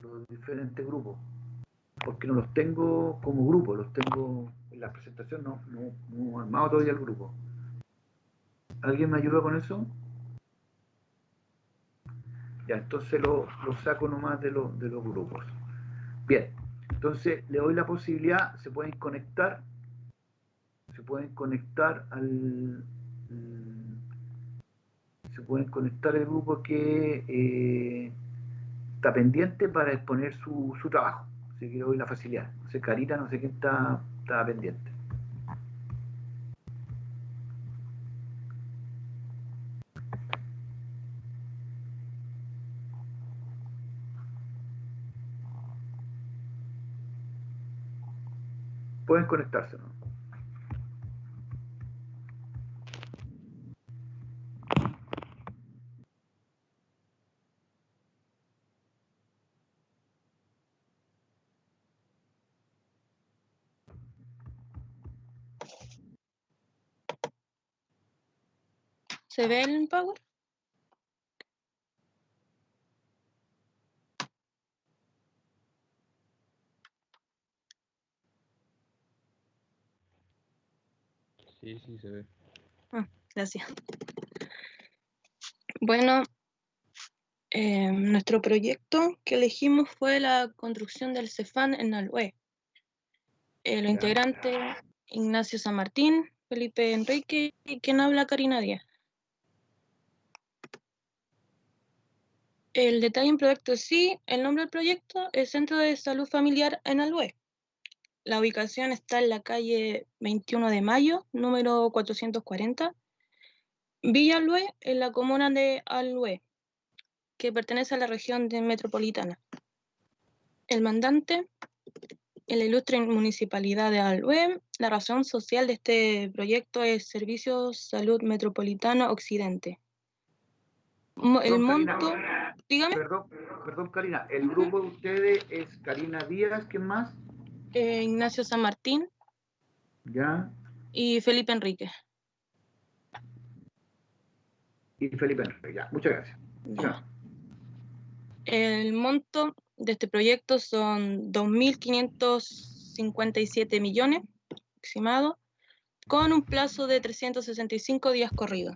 los diferentes grupos, porque no los tengo como grupo, los tengo en la presentación, no armado todavía el grupo. ¿Alguien me ayuda con eso? Ya, entonces lo saco nomás de los grupos. Bien, entonces le doy la posibilidad, se pueden conectar el grupo que está pendiente para exponer su trabajo. Así que le doy la facilidad. No sé, Carita, no sé quién está pendiente. Pueden conectarse, ¿no? ¿Se ve el Power? Sí, se ve. Gracias. Bueno, nuestro proyecto que elegimos fue la construcción del CEFAN en Alhué. Los integrantes, Ignacio San Martín, Felipe Enrique y quien habla, Karina Díaz. El detalle en proyecto sí, el nombre del proyecto es Centro de Salud Familiar en Alhué. La ubicación está en la calle 21 de Mayo, número 440, Villa Alhué, en la comuna de Alhué, que pertenece a la región metropolitana. El mandante, en la ilustre municipalidad de Alhué. La razón social de este proyecto es Servicios Salud Metropolitano Occidente. El monto, dígame. Perdón, Karina, el grupo de ustedes es Karina Díaz, ¿quién más? Ignacio San Martín. Ya. Y Felipe Enrique. Ya, muchas gracias. Ya. El monto de este proyecto son 2.557 millones aproximado, con un plazo de 365 días corridos.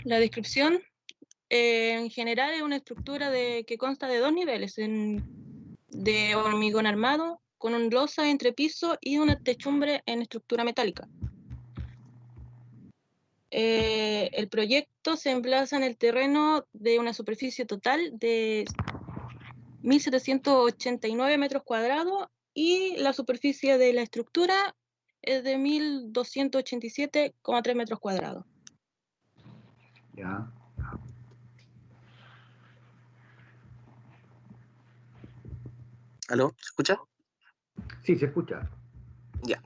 La descripción, en general, es una estructura que consta de 2 niveles, de hormigón armado, con un losa entre piso y una techumbre en estructura metálica. El proyecto se emplaza en el terreno de una superficie total de 1.789 metros cuadrados y la superficie de la estructura es de 1.287,3 metros cuadrados. Ya. ¿Aló? ¿Se escucha? Sí, se escucha. Ya.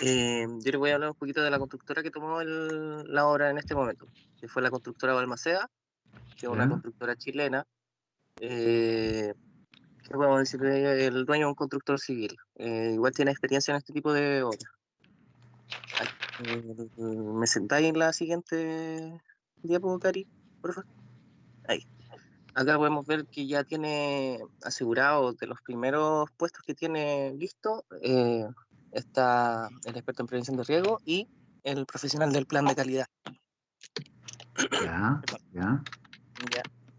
Yo les voy a hablar un poquito de la constructora que tomó la obra en este momento, que fue la constructora Balmaceda, que es una constructora chilena, que podemos decir que el dueño es un constructor civil. Igual tiene experiencia en este tipo de obras. ¿Me sentáis en la siguiente diapo, Cari? Por favor. Ahí. Acá podemos ver que ya tiene asegurado de los primeros puestos que tiene listo, está el experto en prevención de riesgo y el profesional del plan de calidad. Ya.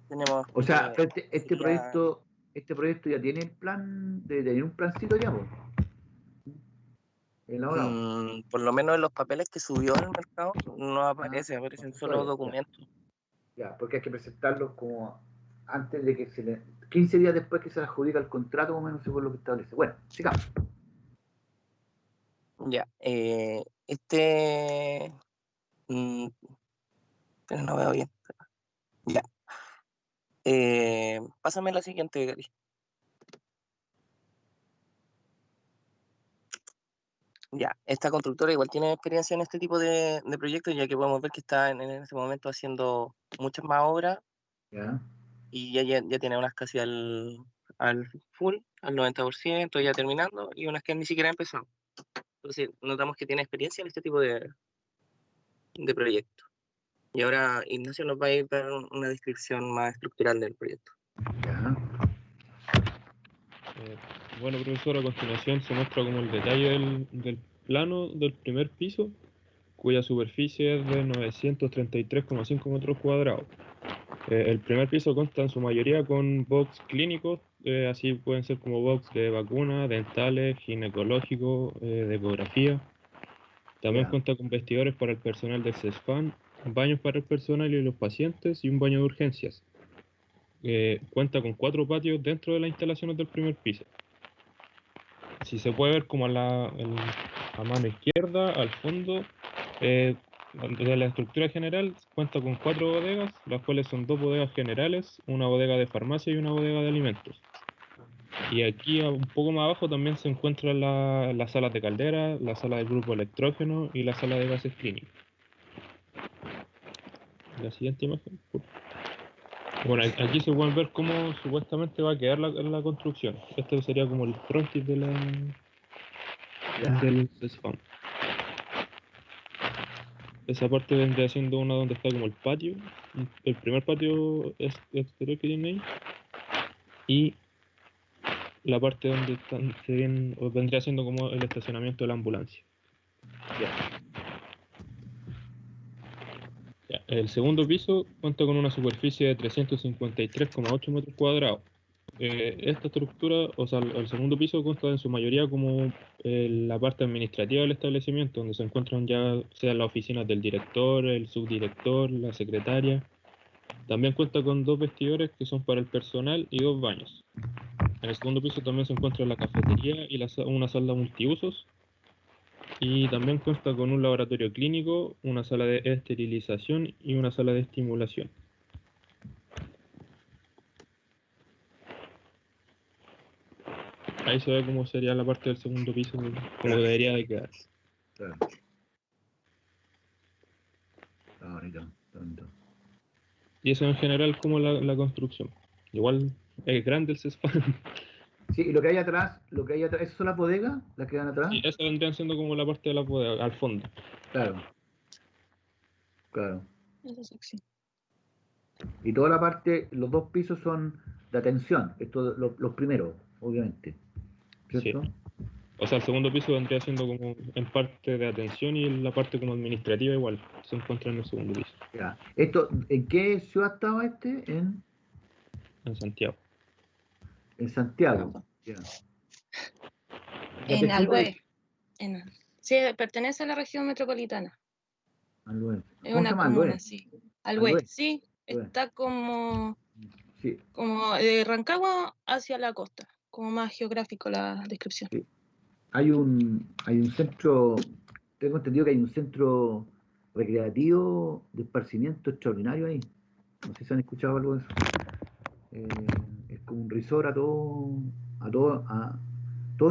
Tenemos, o sea, este proyecto ya tiene el plan, de un plancito ya, ¿no? Elaborado. Por lo menos en los papeles que subió al mercado no aparecen solo documentos. Ya, porque hay que presentarlos como antes de que 15 días después que se le adjudica el contrato, más o menos según lo que establece. Bueno, sigamos. Ya, pero no veo bien. Ya. Pásame la siguiente, Gary. Ya, esta constructora igual tiene experiencia en este tipo de proyectos, ya que podemos ver que está en este momento haciendo muchas más obras. Ya. Y ya tiene unas casi al full, al 90%, ya terminando, y unas que ni siquiera empezó. Entonces, notamos que tiene experiencia en este tipo de proyectos. Y ahora Ignacio nos va a ir a dar una descripción más estructural del proyecto. Ya. Bueno, profesor, a continuación se muestra como el detalle del plano del primer piso, cuya superficie es de 933,5 metros cuadrados. El primer piso consta en su mayoría con box clínicos, así pueden ser como box de vacunas, dentales, ginecológicos, de ecografía. También Ya. cuenta con vestidores para el personal del CESFAM, baños para el personal y los pacientes y un baño de urgencias. Cuenta con 4 patios dentro de las instalaciones del primer piso. Si se puede ver como a mano izquierda, al fondo, de la estructura general, cuenta con 4 bodegas, las cuales son 2 bodegas generales, una bodega de farmacia y una bodega de alimentos. Y aquí un poco más abajo también se encuentran las salas de caldera, la sala del grupo electrógeno y la sala de gases clínicos. La siguiente imagen. Bueno, aquí se pueden ver cómo supuestamente va a quedar la construcción. Este sería como el frontis Ya. del CESFAM. Esa parte vendría siendo una donde está como el patio, el primer patio exterior que tiene ahí, y la parte donde vendría siendo como el estacionamiento de la ambulancia. Ya. Ya, el segundo piso cuenta con una superficie de 353,8 metros cuadrados. Esta estructura, o sea, el segundo piso consta en su mayoría como la parte administrativa del establecimiento, donde se encuentran ya sea las oficinas del director, el subdirector, la secretaria. También cuenta con 2 vestidores que son para el personal y 2 baños. En el segundo piso también se encuentra la cafetería y una sala multiusos. Y también cuenta con un laboratorio clínico, una sala de esterilización y una sala de estimulación. Ahí se ve cómo sería la parte del segundo piso, como Claro. debería de quedar. Claro. Está bonito, está bonito. Y eso en general como la construcción. Igual es grande el CESFAM. Sí, y lo que hay atrás, ¿esas son las bodegas, las que van atrás? Y esa vendrían siendo como la parte de la bodega, al fondo. Claro, claro. Esa sección. Y toda la parte, los 2 pisos son de atención, esto los primeros, obviamente, Sí. ¿cierto? O sea, el segundo piso vendría siendo como en parte de atención y la parte como administrativa igual se encuentra en el segundo piso, Ya. Esto, ¿en qué ciudad estaba este? en Santiago. En Santiago. Ojo. Ya. Ya te En fuimos Alhué. Sí, pertenece a la región metropolitana. Alhué. Es ¿Cómo se una llama comuna, Alhué? sí. Alhué, Alhué. sí. Alhué. Está como Sí, de Rancagua hacia la costa, como más geográfico la descripción. sí. Hay un centro, tengo entendido que hay un centro recreativo de esparcimiento extraordinario ahí. No sé si han escuchado algo de eso. Eh, es como un resort todo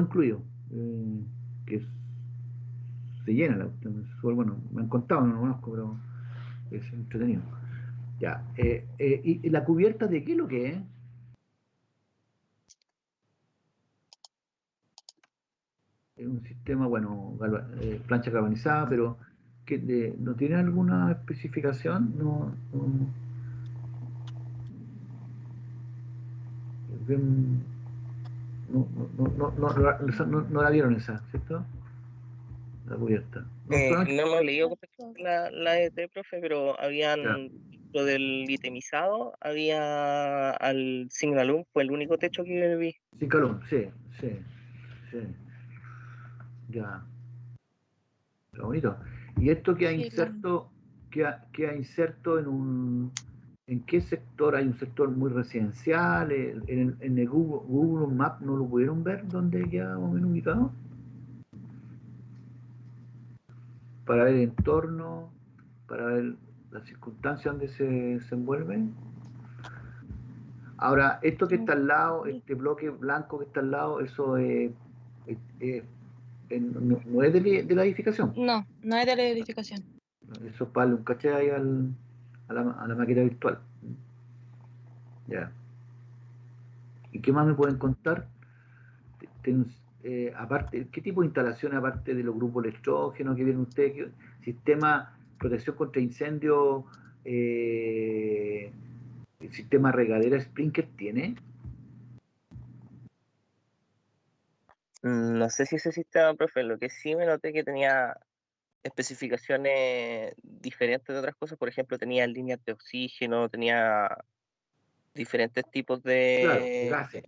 incluido. Que se llena bueno, me han contado, no lo conozco, pero es entretenido. Ya. ¿Y la cubierta de qué es lo que es? Es un sistema, bueno, plancha galvanizada, pero ¿no tiene alguna especificación? Bien, no la vieron esa, ¿cierto? La cubierta. No solamente. No hemos leído la ET, profe, pero Ya, habían, lo del itemizado, había al Signalum, fue el único techo que vi. sin calor, sí, sí, sí. Ya, está bonito. ¿Y esto que ha Sí, inserto, que ha inserto ¿en qué sector? ¿Hay un sector muy residencial? ¿En el Google Maps no lo pudieron ver dónde queda más o menos ubicado? Para ver el entorno, para ver las circunstancias donde se desenvuelve. Ahora, esto que está al lado, este bloque blanco que está al lado, eso no es de la edificación. no, no es de la edificación. Eso es para darle un caché ahí a la maqueta virtual. Ya. ¿Y qué más me pueden contar? Aparte, ¿qué tipo de instalaciones, aparte de los grupos electrógenos que vienen ustedes? ¿Sistema protección contra incendios el sistema regadera Sprinkler tiene. No sé si ese sistema, profe, lo que sí me noté que tenía especificaciones diferentes de otras cosas. Por ejemplo, tenía líneas de oxígeno, tenía diferentes tipos Claro, de gases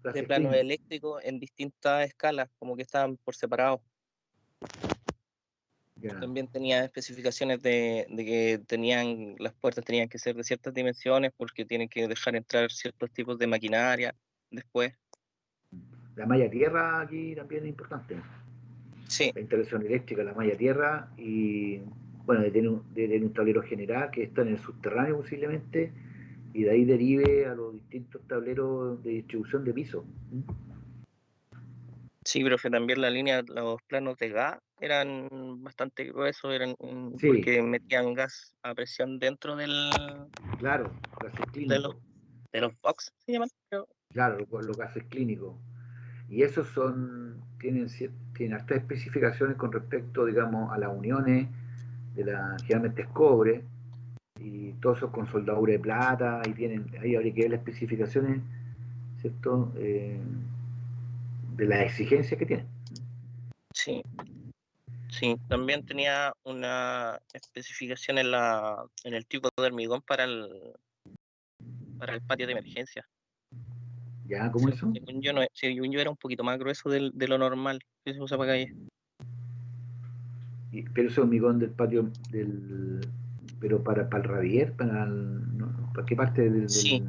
planos clínicos. eléctricos en distintas escalas, como que estaban por separado. Ya. También tenía especificaciones de que las puertas tenían que ser de ciertas dimensiones porque tienen que dejar entrar ciertos tipos de maquinaria después. La malla tierra aquí también es importante. Sí, La instalación eléctrica, la malla tierra y, bueno, de tener un tablero general que está en el subterráneo posiblemente y de ahí derive a los distintos tableros de distribución de pisos. sí, profe, también los planos de gas eran bastante gruesos, Sí, porque metían gas a presión dentro claro, gases de clínicos. los box, se llaman, creo. Claro, los gases clínicos. Y esos tienen hartas especificaciones con respecto, digamos, a las uniones, generalmente es cobre, y todos esos con soldadura de plata, y ahí habría que ver las especificaciones, ¿cierto? De las exigencias que tienen. Sí, sí, también tenía una especificación en el tipo de hormigón para el patio de emergencia. ¿Ya? ¿Cómo eso? Según yo era un poquito más grueso de lo normal que se usa para calle. Pero ese hormigón del patio, pero para el radier, ¿para qué parte Sí,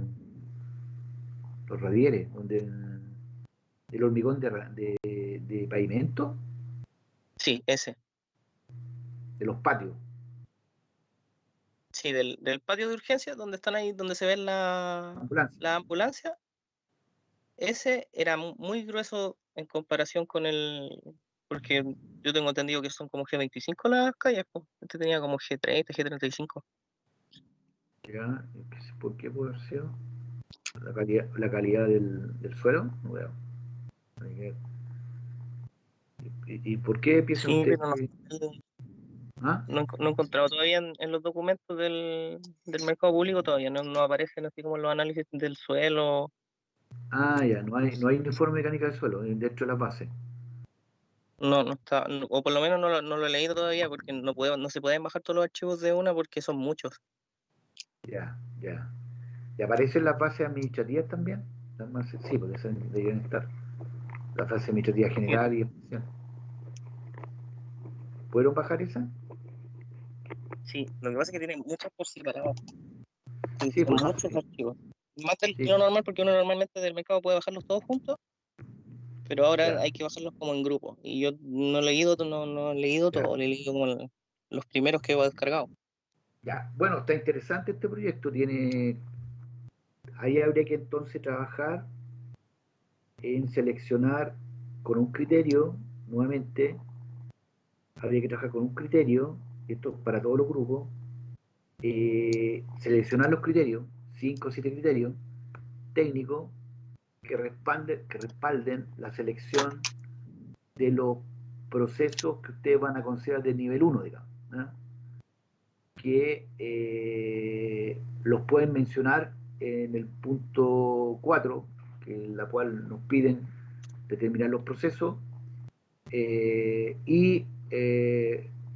los radieres? El hormigón de pavimento, sí, ese. de los patios. Sí, del patio de urgencia, donde están ahí, donde se ven Ambulancia. la ambulancia, ese era muy grueso en comparación con porque yo tengo entendido que son como G25 las calles, pues. Este tenía como G30, G35. ¿Ya? ¿Por qué puede haber sido? La calidad del suelo, no veo. ¿Y por qué piensan Sí, ustedes pero que... ¿Ah? no he encontrado todavía en los documentos del mercado público, todavía no aparecen así como los análisis del suelo. Ya, no hay uniforme mecánica del suelo dentro de las bases. No está, o por lo menos no lo he leído todavía porque no se pueden bajar todos los archivos de una porque son muchos. Ya, ya. ¿Y aparecen las bases administrativas también? Sí, porque esas deberían estar. La base administrativa Sí, general y especial. ¿Pudieron bajar esa? sí, lo que pasa es que tiene muchas por separado. Sí, Sí, son pues no. muchos archivos. Más de Sí, lo normal porque uno normalmente del mercado puede bajarlos todos juntos, pero ahora ya, hay que bajarlos como en grupo. Y yo no he leído ya, todo, he leído como los primeros que he descargado. ya. Bueno, está interesante este proyecto. Ahí habría que entonces trabajar en seleccionar con un criterio, nuevamente, habría que trabajar con un criterio, esto para todos los grupos, seleccionar los criterios, 5 o 7 criterios técnicos que respalden la selección de los procesos que ustedes van a considerar de nivel 1, digamos, ¿no? Que los pueden mencionar en el punto 4, que en la cual nos piden determinar los procesos, y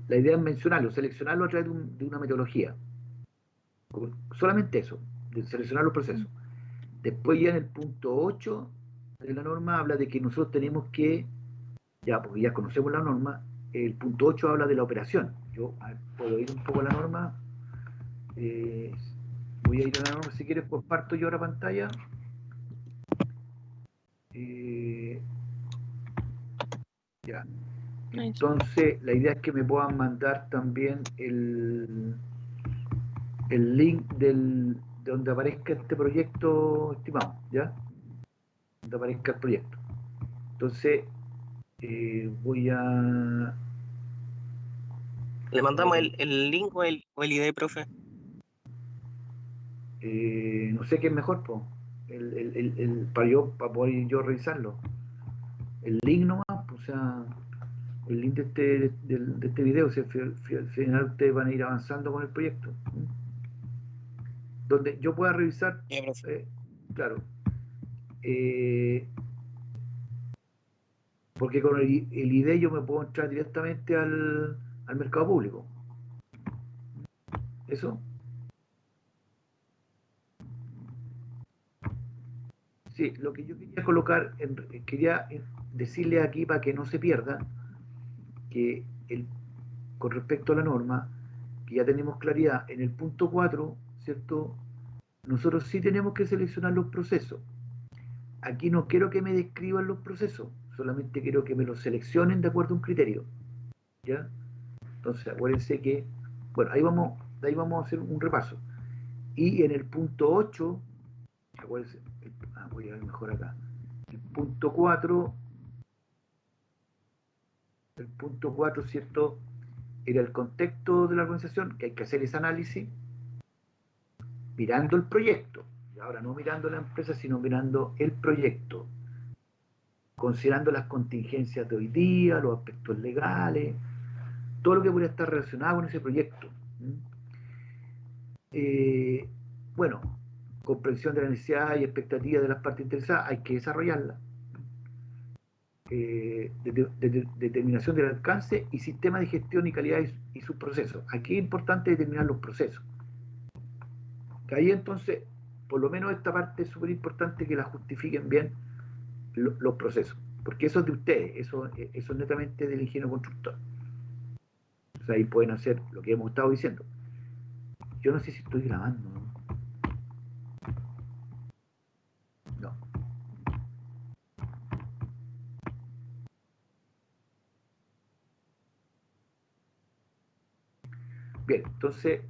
la idea es mencionarlo, seleccionarlo a través de una metodología. Solamente eso, de seleccionar los procesos. Después ya en el punto 8 de la norma habla de que nosotros tenemos que, ya porque ya conocemos la norma, el punto 8 habla de la operación. Yo puedo ir un poco a la norma. eh, Voy a ir a la norma, si quieres comparto yo la pantalla. Eh, ya. Ahí sí. Entonces, la idea es que me puedan mandar también el link de donde aparezca este proyecto estimado, ¿ya? Donde aparezca el proyecto. Entonces, voy a... Le Voy a mandamos el link o el ID, profe. no sé qué es mejor, pues, para poder yo revisarlo. El link nomás, pues, o sea, el link de este video, si al final ustedes van a ir avanzando con el proyecto. donde yo pueda revisar, Ya, profe. claro, porque con el ID yo me puedo entrar directamente al mercado público. ¿Eso? Sí, lo que yo quería colocar, quería decirle aquí para que no se pierda, que con respecto a la norma, que ya tenemos claridad, en el punto 4, ¿cierto? Nosotros sí tenemos que seleccionar los procesos. Aquí no quiero que me describan los procesos, solamente quiero que me los seleccionen de acuerdo a un criterio. ¿Ya? Entonces, acuérdense que, bueno, ahí vamos a hacer un repaso. Y en el punto 8, acuérdense, voy a ver mejor acá. El punto 4, ¿cierto? Era el contexto de la organización, que hay que hacer ese análisis mirando el proyecto. Y ahora no mirando la empresa, sino mirando el proyecto, considerando las contingencias de hoy día, los aspectos legales, todo lo que puede estar relacionado con ese proyecto. Bueno, comprensión de la necesidad y expectativas de las partes interesadas, hay que desarrollarla. Determinación del alcance y sistema de gestión y calidad y sus procesos. Aquí es importante determinar los procesos. Que ahí entonces, por lo menos esta parte es súper importante que la justifiquen bien los procesos, porque eso es de ustedes, eso es netamente del ingeniero constructor. O sea, ahí pueden hacer lo que hemos estado diciendo. Yo no sé si estoy grabando, ¿no? No. Bien, entonces,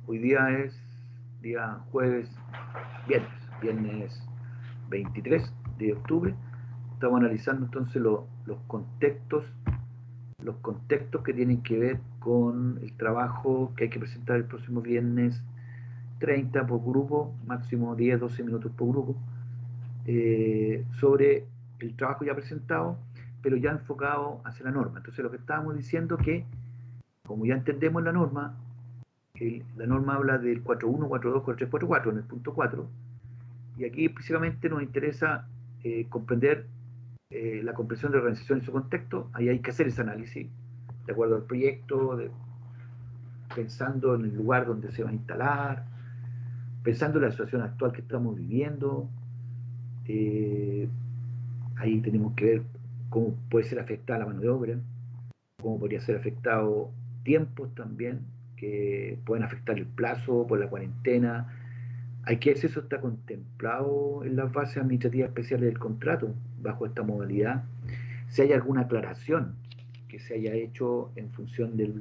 hoy día es día viernes 23 de octubre. Estamos analizando entonces los contextos que tienen que ver con el trabajo que hay que presentar el próximo viernes 30 por grupo, máximo 10-12 minutos por grupo, sobre el trabajo ya presentado, pero ya enfocado hacia la norma. Entonces lo que estábamos diciendo que, como ya entendemos la norma habla del 4.1, 4.2, 4.3, 4.4 en el punto 4, y aquí específicamente nos interesa comprender la comprensión de organización y su contexto. Ahí hay que hacer ese análisis de acuerdo al proyecto, pensando en el lugar donde se va a instalar, pensando en la situación actual que estamos viviendo. Ahí tenemos que ver cómo puede ser afectada la mano de obra, cómo podría ser afectado tiempos también, que pueden afectar el plazo por la cuarentena. Hay que ver si eso está contemplado en las bases administrativas especiales del contrato, bajo esta modalidad. Si hay alguna aclaración que se haya hecho en función de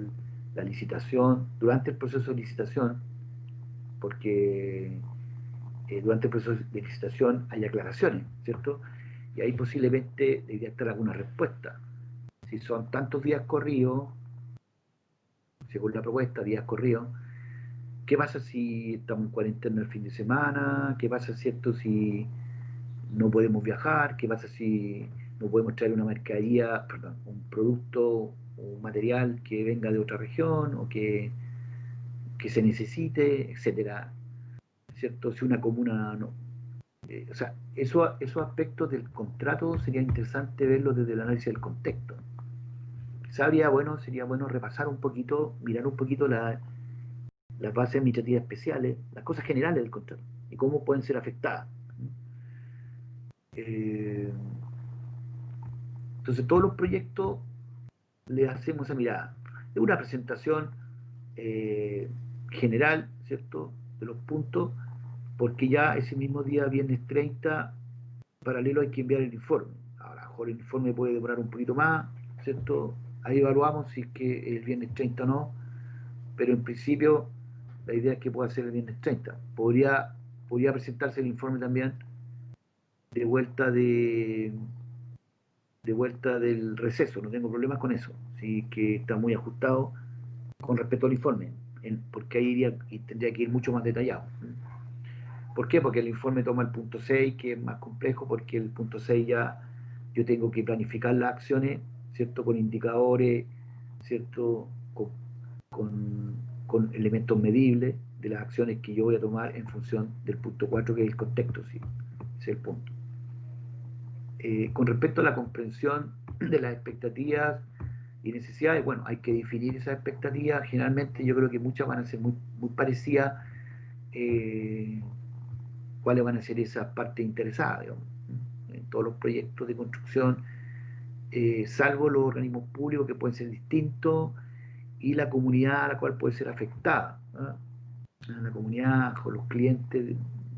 la licitación, durante el proceso de licitación, porque durante el proceso de licitación hay aclaraciones, ¿cierto? Y ahí posiblemente debería estar alguna respuesta. Si son tantos días corridos, según la propuesta, días corridos, ¿qué pasa si estamos en cuarentena el fin de semana? ¿Qué pasa, cierto, si no podemos viajar? ¿Qué pasa si no podemos traer una mercadería, perdón, un producto o un material que venga de otra región o que se necesite, etcétera? ¿Cierto? Si una comuna no. O sea, esos aspectos del contrato sería interesante verlos desde el análisis del contexto. Sería bueno repasar un poquito, mirar un poquito las bases administrativas especiales, las cosas generales del contrato y cómo pueden ser afectadas. Entonces, todos los proyectos le hacemos esa mirada. Es una presentación general, ¿cierto?, de los puntos, porque ya ese mismo día, viernes 30, paralelo hay que enviar el informe. Ahora, a lo mejor el informe puede demorar un poquito más, ¿cierto? Ahí evaluamos si es que el viernes 30 o no, pero en principio la idea es que pueda ser el viernes 30. Podría presentarse el informe también de vuelta del receso, no tengo problemas con eso, sí, que está muy ajustado con respecto al informe, porque ahí tendría que ir mucho más detallado. ¿Por qué? Porque el informe toma el punto 6, que es más complejo, porque el punto 6 ya yo tengo que planificar las acciones, ¿cierto?, con indicadores, ¿cierto?, con elementos medibles, de las acciones que yo voy a tomar en función del punto 4, que es el contexto, sí, ese es el punto. Con respecto a la comprensión de las expectativas y necesidades, bueno, hay que definir esas expectativas. Generalmente yo creo que muchas van a ser muy, muy parecidas. ¿Cuáles van a ser esas partes interesadas, digamos, en todos los proyectos de construcción, salvo los organismos públicos que pueden ser distintos y la comunidad a la cual puede ser afectada, ¿no? La comunidad o los clientes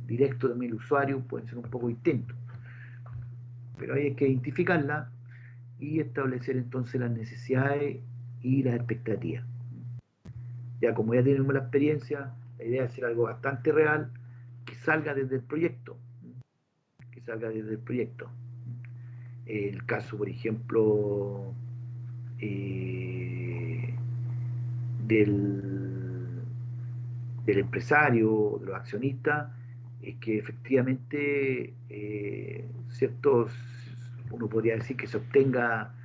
directos, también el usuario, pueden ser un poco distintos, pero hay que identificarla y establecer entonces las necesidades y las expectativas. Ya como ya tenemos la experiencia, la idea es hacer algo bastante real que salga desde el proyecto, el caso, por ejemplo, del empresario, de los accionistas, es que efectivamente, ciertos, uno podría decir que se obtenga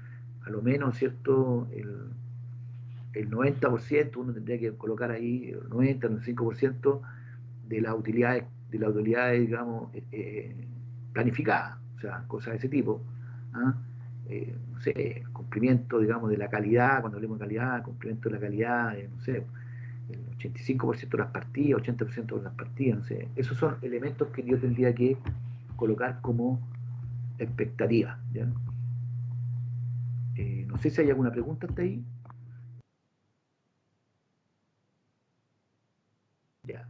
a lo menos, ¿cierto?, el 90%, uno tendría que colocar ahí el 90, el 95% de las utilidades, digamos, planificadas, o sea, cosas de ese tipo. ¿Ah? No sé, el cumplimiento, digamos, de la calidad, cuando hablemos de calidad, cumplimiento de la calidad, no sé, el 85% de las partidas, 80% de las partidas, no sé. Esos son elementos que yo tendría que colocar como expectativa, ¿ya? No sé si hay alguna pregunta hasta ahí. Ya.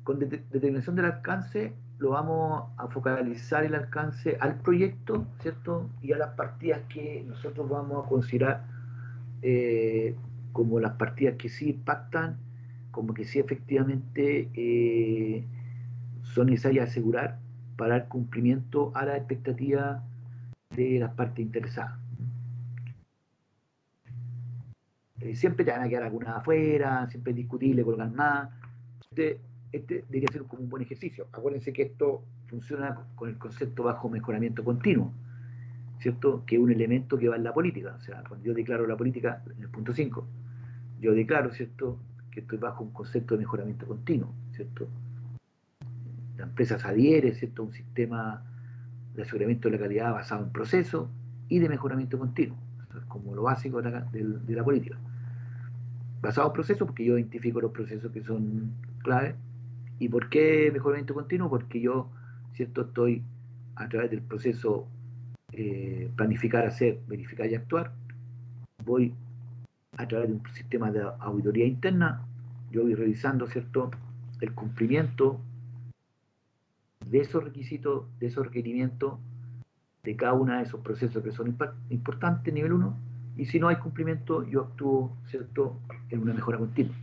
Con determinación del alcance, lo vamos a focalizar el alcance al proyecto, ¿cierto? Y a las partidas que nosotros vamos a considerar como las partidas que sí impactan, como que sí efectivamente son necesarias asegurar para el cumplimiento a la expectativa de las partes interesadas. Siempre te van a quedar algunas afuera, siempre es discutible colocar más. Este debería ser como un buen ejercicio. Acuérdense que esto funciona con el concepto bajo mejoramiento continuo, ¿cierto? Que es un elemento que va en la política. O sea, cuando yo declaro la política, en el punto 5, yo declaro, ¿cierto?, que estoy bajo un concepto de mejoramiento continuo, ¿cierto? La empresa se adhiere, ¿cierto?, a un sistema de aseguramiento de la calidad basado en procesos y de mejoramiento continuo. Eso es como lo básico de la política. Basado en procesos, porque yo identifico los procesos que son clave. ¿Y por qué mejoramiento continuo? Porque yo, ¿cierto?, estoy a través del proceso planificar, hacer, verificar y actuar. Voy a través de un sistema de auditoría interna, yo voy revisando, ¿cierto?, el cumplimiento de esos requisitos, de esos requerimientos de cada uno de esos procesos que son importantes, nivel 1, y si no hay cumplimiento, yo actúo, ¿cierto?, en una mejora continua.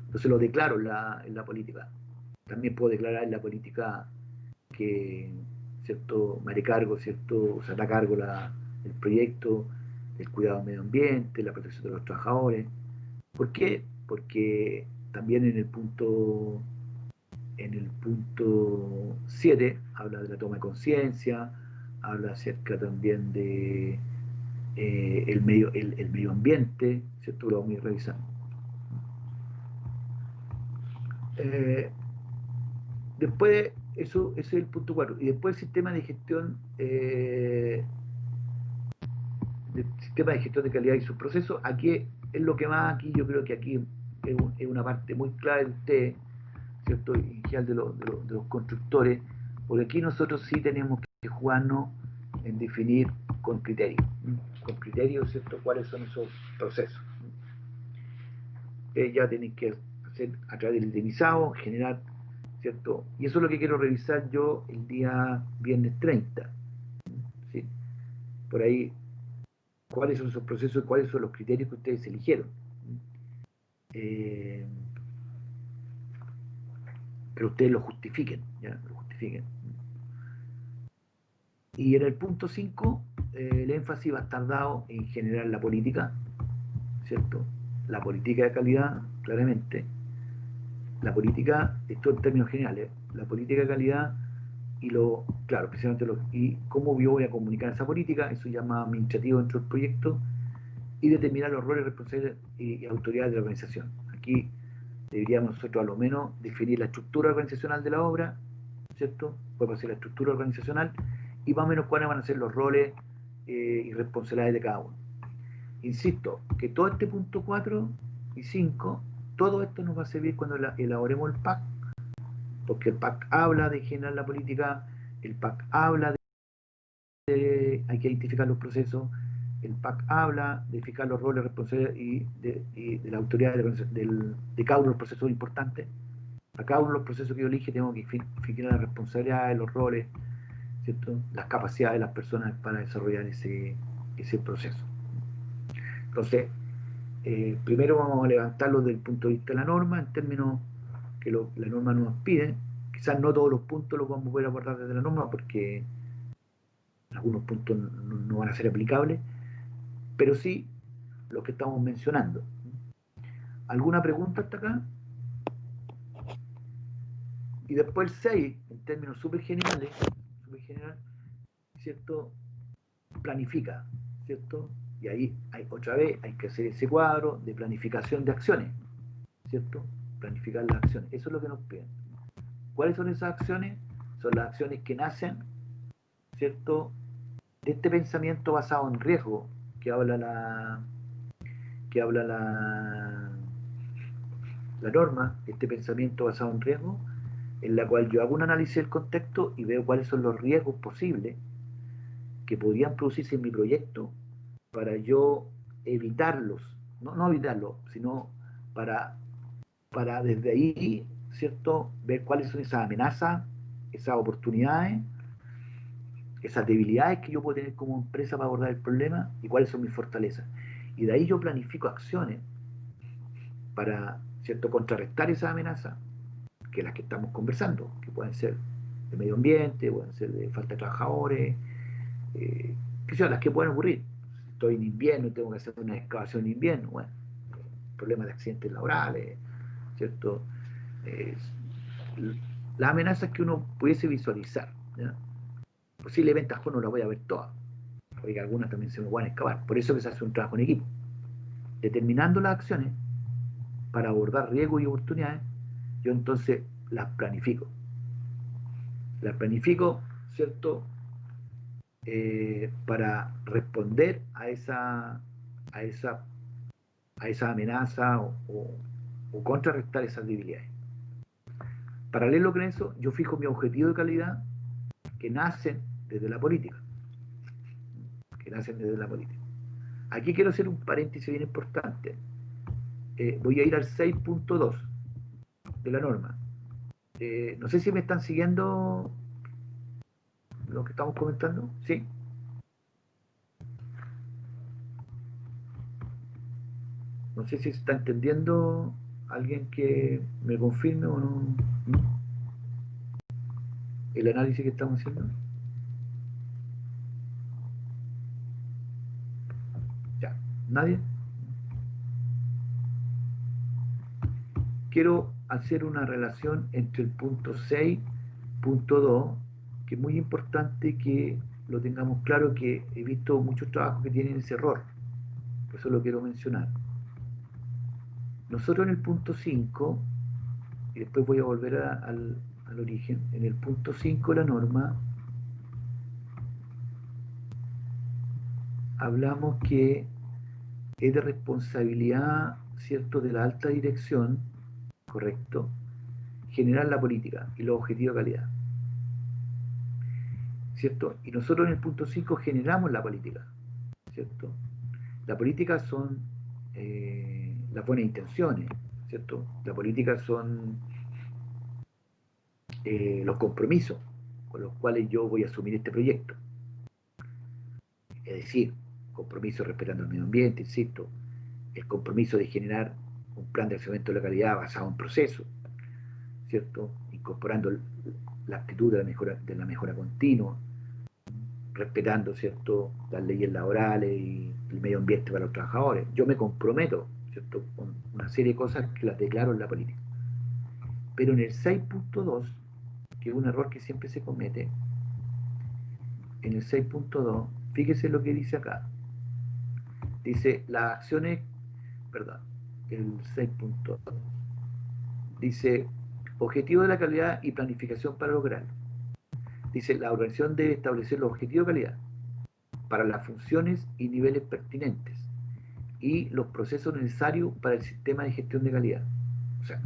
Entonces lo declaro en la política. También puedo declarar en la política que, ¿cierto?, me haré cargo, ¿cierto?, o se hará cargo el proyecto, el cuidado del medio ambiente, la protección de los trabajadores. ¿Por qué? Porque también en el punto 7 habla de la toma de conciencia, habla acerca también de el medio ambiente, ¿cierto? Lo vamos a ir revisando. Después, ese es el punto 4. Y después el sistema de gestión de calidad y sus procesos. Aquí es lo que más, aquí yo creo que aquí es una parte muy clave de ustedes, ¿cierto? Y en general de los constructores, porque aquí nosotros sí tenemos que jugarnos en definir con criterios, ¿cierto?, cuáles son esos procesos. Ya tenéis que hacer a través del indemnizado, generar, ¿cierto? Y eso es lo que quiero revisar yo el día viernes 30, ¿sí? Por ahí, cuáles son esos procesos y cuáles son los criterios que ustedes eligieron. Pero ustedes lo justifiquen, ¿ya? Lo justifiquen. Y en el punto 5, el énfasis va a estar dado en generar la política, ¿cierto? La política de calidad, claramente. La política, esto en términos generales, la política de calidad y claro, precisamente y cómo yo voy a comunicar esa política, eso se llama administrativo dentro del proyecto, y determinar los roles, responsabilidades y autoridades de la organización. Aquí deberíamos nosotros a lo menos definir la estructura organizacional de la obra, ¿cierto? Podemos hacer la estructura organizacional y más o menos cuáles van a ser los roles y responsabilidades de cada uno. Insisto, que todo este punto 4 y 5, todo esto nos va a servir cuando elaboremos el PAC, porque el PAC habla de generar la política, el PAC habla de hay que identificar los procesos, el PAC habla de fijar los roles, responsabilidades y de la autoridad de cada uno de los procesos importantes. A cada uno de los procesos que yo elige tengo que fijar las responsabilidades, los roles, ¿cierto? Las capacidades de las personas para desarrollar ese proceso. Entonces, primero vamos a levantarlo desde el punto de vista de la norma, en términos que la norma nos pide. Quizás no todos los puntos los vamos a poder abordar desde la norma, porque algunos puntos no van a ser aplicables, pero sí los que estamos mencionando. ¿Alguna pregunta hasta acá? Y después el 6, en términos súper general, ¿cierto? Planifica, ¿cierto? Y ahí otra vez hay que hacer ese cuadro de planificación de acciones, ¿cierto? Planificar las acciones. Eso es lo que nos piden. ¿Cuáles son esas acciones? Son las acciones que nacen, ¿cierto?, de este pensamiento basado en riesgo que habla la norma, este pensamiento basado en riesgo, en la cual yo hago un análisis del contexto y veo cuáles son los riesgos posibles que podrían producirse en mi proyecto para yo evitarlos, no evitarlos, sino para desde ahí, ¿cierto?, ver cuáles son esas amenazas, esas oportunidades, esas debilidades que yo puedo tener como empresa para abordar el problema y cuáles son mis fortalezas. Y de ahí yo planifico acciones para, ¿cierto?, contrarrestar esas amenazas, que las que estamos conversando, que pueden ser de medio ambiente, pueden ser de falta de trabajadores, que son las que pueden ocurrir. Si estoy en invierno y tengo que hacer una excavación en invierno, bueno, problemas de accidentes laborales, ¿cierto? Las amenazas que uno pudiese visualizar, ¿ya? Posiblemente no las voy a ver todas, porque algunas también se me van a excavar. Por eso que se hace un trabajo en equipo, determinando las acciones para abordar riesgos y oportunidades. Yo entonces las planifico, ¿cierto?, para responder a esa amenaza o contrarrestar esas debilidades. Paralelo con eso, yo fijo mi objetivo de calidad que nacen desde la política. Aquí quiero hacer un paréntesis bien importante. Voy a ir al 6.2 de la norma. No sé si me están siguiendo lo que estamos comentando. ¿Sí? No sé si se está entendiendo. ¿Alguien que me confirme o no? ¿No? El análisis que estamos haciendo. Ya, ¿nadie? Quiero hacer una relación entre el punto 6, punto 2, que es muy importante que lo tengamos claro, que he visto muchos trabajos que tienen ese error, por eso lo quiero mencionar. Nosotros en el punto 5, y después voy a volver al origen, en el punto 5 de la norma, hablamos que es de responsabilidad, ¿cierto?, de la alta dirección, correcto, generar la política y los objetivos de calidad, ¿cierto? Y nosotros en el punto 5 generamos la política, ¿cierto? La política son las buenas intenciones, ¿cierto? La política son los compromisos con los cuales yo voy a asumir este proyecto. Es decir, compromiso respetando el medio ambiente, insisto, el compromiso de generar un plan de accionamiento de la calidad basado en procesos, ¿cierto? Incorporando la actitud de la mejora continua, respetando, ¿cierto?, las leyes laborales y el medio ambiente para los trabajadores. Yo me comprometo, ¿cierto?, con una serie de cosas que las declaro en la política. Pero en el 6.2, que es un error que siempre se comete, en el 6.2, fíjese lo que dice acá. Dice, las acciones, perdón, el 6.2. dice, objetivo de la calidad y planificación para lograrlo. Dice, la organización debe establecer los objetivos de calidad para las funciones y niveles pertinentes y los procesos necesarios para el sistema de gestión de calidad. O sea,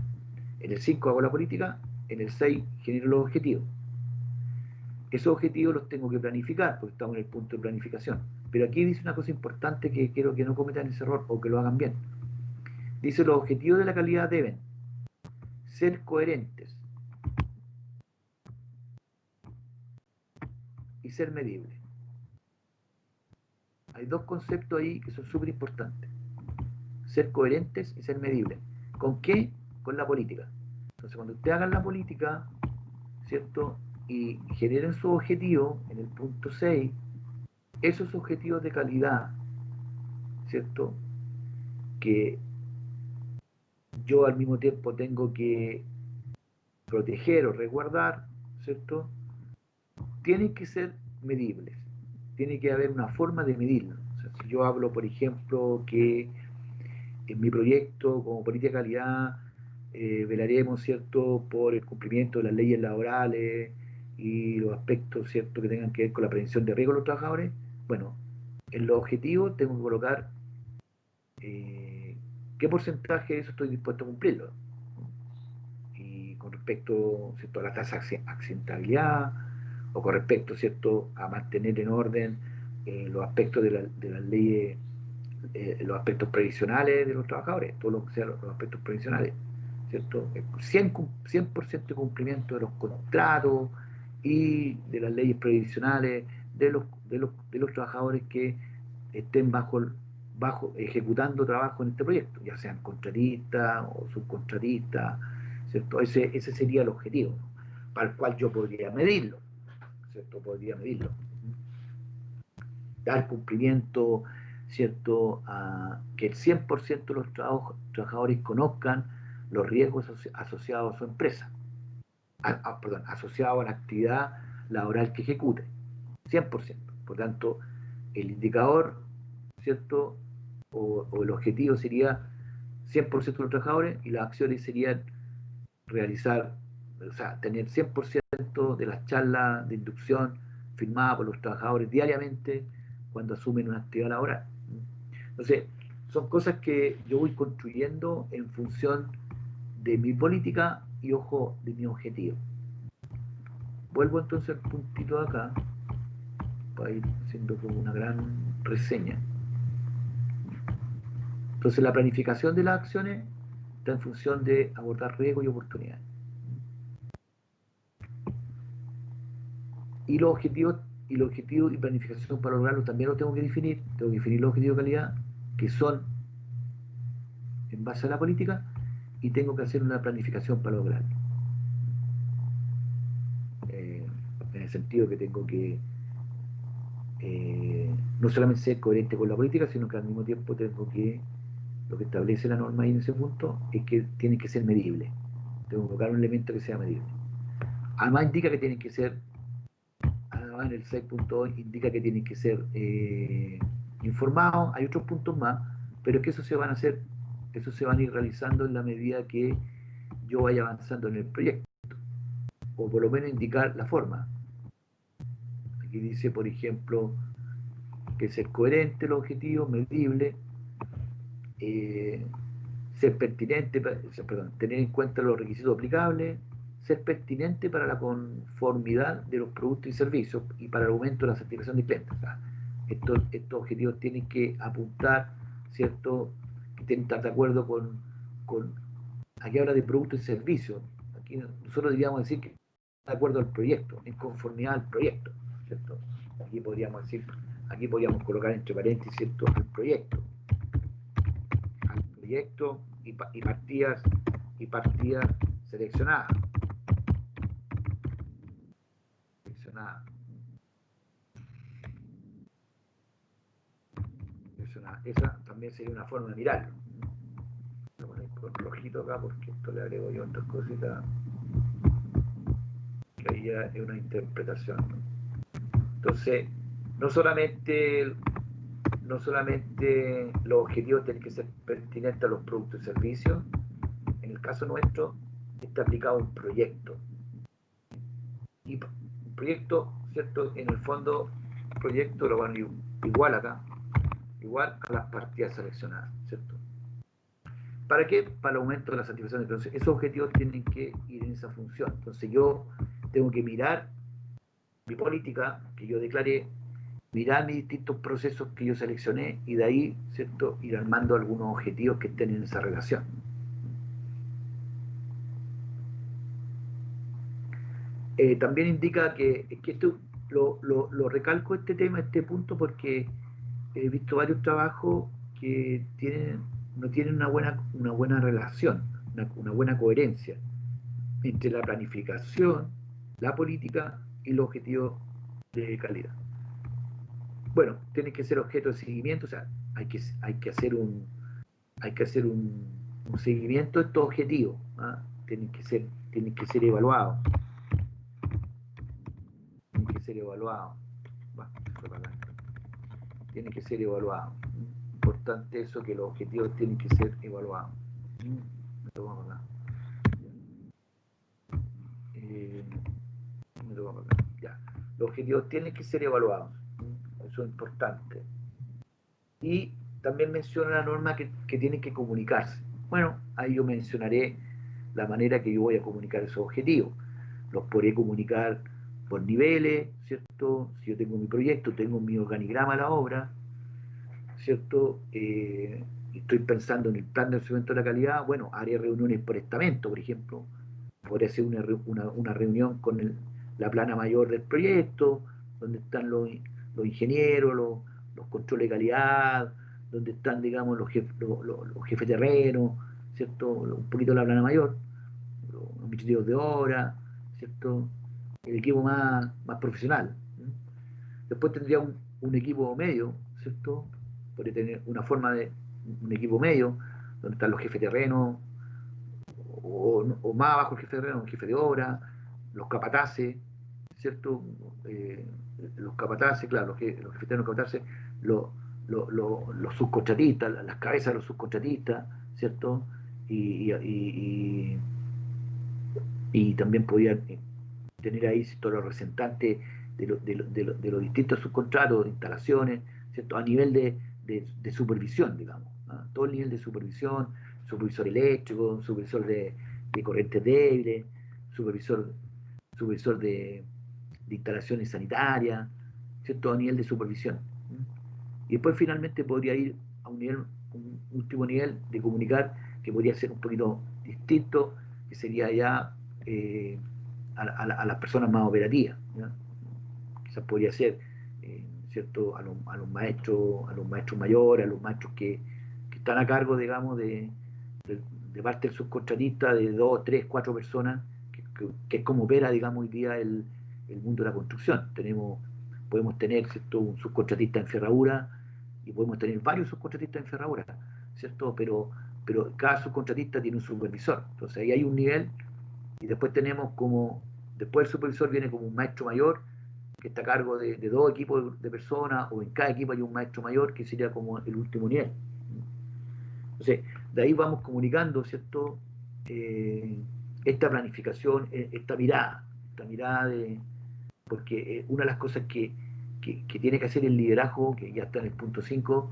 en el 5 hago la política, en el 6 genero los objetivos. Esos objetivos los tengo que planificar, porque estamos en el punto de planificación. Pero aquí dice una cosa importante que quiero que no cometan ese error o que lo hagan bien. Dice, los objetivos de la calidad deben ser coherentes y ser medibles. Hay dos conceptos ahí que son súper importantes. Ser coherentes y ser medibles. ¿Con qué? Con la política. Entonces, cuando ustedes hagan la política, ¿cierto? Y generen su objetivo en el punto 6, esos objetivos de calidad, ¿cierto? Que yo al mismo tiempo tengo que proteger o resguardar, ¿cierto? Tienen que ser medibles. Tiene que haber una forma de medirlo. O sea, si yo hablo, por ejemplo, que en mi proyecto como política de calidad velaremos, ¿cierto?, por el cumplimiento de las leyes laborales y los aspectos, ¿cierto?, que tengan que ver con la prevención de riesgo de los trabajadores. Bueno, en los objetivos tengo que colocar qué porcentaje de eso estoy dispuesto a cumplirlo. Y con respecto, ¿cierto?, a la tasa de accidentabilidad, o con respecto, ¿cierto?, a mantener en orden los aspectos de las leyes, los aspectos previsionales de los trabajadores, todo lo que sea los aspectos previsionales, ¿cierto? 100% de cumplimiento de los contratos y de las leyes previsionales de los trabajadores que estén ejecutando trabajo en este proyecto, ya sean contratistas o subcontratistas, ¿cierto? Ese sería el objetivo, ¿no?, para el cual yo podría medirlo, ¿cierto? Podría medirlo. Dar cumplimiento, ¿cierto?, a que el 100% de los trabajadores conozcan los riesgos asociados a su empresa, asociados a la actividad laboral que ejecute, 100%. Por tanto, el indicador, ¿cierto?, o el objetivo sería 100% de los trabajadores, y las acciones serían realizar, o sea, tener 100% de las charlas de inducción firmadas por los trabajadores diariamente cuando asumen una actividad laboral. Entonces, son cosas que yo voy construyendo en función de mi política y, ojo, de mi objetivo. Vuelvo entonces al puntito de acá para ir haciendo como una gran reseña. Entonces, la planificación de las acciones está en función de abordar riesgos y oportunidades. Y los objetivos y planificación para lograrlo también lo tengo que definir. Tengo que definir los objetivos de calidad, que son en base a la política, y tengo que hacer una planificación para lograrlo. En el sentido que tengo que no solamente ser coherente con la política, sino que al mismo tiempo tengo que, lo que establece la norma ahí en ese punto, es que tienen que ser medibles. Tengo que colocar un elemento que sea medible. Además indica que tienen que ser, además en el 6.2 indica que tienen que ser informados. Hay otros puntos más, pero es que eso se van a ir realizando en la medida que yo vaya avanzando en el proyecto, o por lo menos indicar la forma. Aquí dice, por ejemplo, que ser coherente el objetivo, medible, ser pertinente, tener en cuenta los requisitos aplicables, ser pertinente para la conformidad de los productos y servicios y para el aumento de la satisfacción de clientes. O sea, estos objetivos tienen que apuntar, ¿cierto?, que tienen que estar de acuerdo con aquí habla de productos y servicios. Aquí nosotros diríamos decir que de acuerdo al proyecto, en conformidad al proyecto, ¿cierto? Aquí podríamos colocar entre paréntesis, ¿cierto?, al proyecto y partidas seleccionadas. Esa también sería una forma de mirarlo. Voy a poner con rojito acá porque esto le agrego yo otras cositas que ahí ya es una interpretación, ¿no? Entonces, no solamente los objetivos tienen que ser pertinentes a los productos y servicios. En el caso nuestro, está aplicado a un proyecto. Y un proyecto, ¿cierto? En el fondo, proyecto lo van igual acá, igual a las partidas seleccionadas, ¿cierto? ¿Para qué? Para el aumento de la satisfacción. Entonces, esos objetivos tienen que ir en esa función. Entonces, yo tengo que mirar mi política que yo declaré, mirar mis distintos procesos que yo seleccioné y de ahí, ¿cierto?, ir armando algunos objetivos que estén en esa relación. También indica que esto lo recalco este tema, este punto, porque he visto varios trabajos que no tienen una buena relación, una buena coherencia entre la planificación, la política y los objetivos de calidad. Bueno, tiene que ser objeto de seguimiento, o sea, hay que hacer un seguimiento de estos objetivos, ¿ah? Tienen que ser evaluados. Tienen que ser evaluados. Bueno, tienen que ser evaluados. Importante eso, que los objetivos tienen que ser evaluados. Me lo vamos acá. Me lo vamos acá. Ya. Los objetivos tienen que ser evaluados. Eso es importante. Y también menciona la norma que tienen que comunicarse. Bueno, ahí yo mencionaré la manera que yo voy a comunicar esos objetivos. Los podré comunicar por niveles, ¿cierto? Si yo tengo mi proyecto, tengo mi organigrama a la obra, ¿cierto? Estoy pensando en el plan de seguimiento de la calidad, bueno, haré reuniones por estamento, por ejemplo. Podría hacer una reunión con la plana mayor del proyecto, donde están los ingenieros, los controles de calidad, donde están, digamos, los jefes de terreno, ¿cierto? Un poquito la plana mayor, los administrativos de obra, ¿cierto? El equipo más profesional. Después tendría un equipo medio, ¿cierto? Podría tener una forma de un equipo medio, donde están los jefes de terreno, o más abajo el jefe de terreno, el jefe de obra, los capataces, ¿cierto? Los capataces, claro, los jefes de terreno, los capataces, los subcontratistas, las cabezas de los subcontratistas, ¿cierto? Y también podía tener ahí todos los representantes de los distintos subcontratos, de instalaciones, ¿cierto? A nivel de supervisión, digamos, ¿no? Todo el nivel de supervisión, supervisor eléctrico, supervisor de corrientes débiles, supervisor de instalaciones sanitarias, ¿cierto? A nivel de supervisión. Y después finalmente podría ir a un último nivel de comunicar, que podría ser un poquito distinto, que sería ya a las personas más operativas, ¿ya? Quizás podría ser, ¿cierto? A los maestros mayores, a los maestros que están a cargo, digamos, de parte del subcontratista, de 2, 3, 4 personas, que es como opera, digamos, hoy día el mundo de la construcción. Podemos tener, ¿cierto?, un subcontratista en ferradura, y podemos tener varios subcontratistas en ferradura, ¿cierto? Pero cada subcontratista tiene un supervisor. Entonces ahí hay un nivel, y después tenemos después el supervisor viene como un maestro mayor, que está a cargo de 2 equipos de personas, o en cada equipo hay un maestro mayor, que sería como el último nivel. Entonces, de ahí vamos comunicando, ¿cierto? Esta planificación, esta mirada porque una de las cosas que tiene que hacer el liderazgo, que ya está en el punto 5,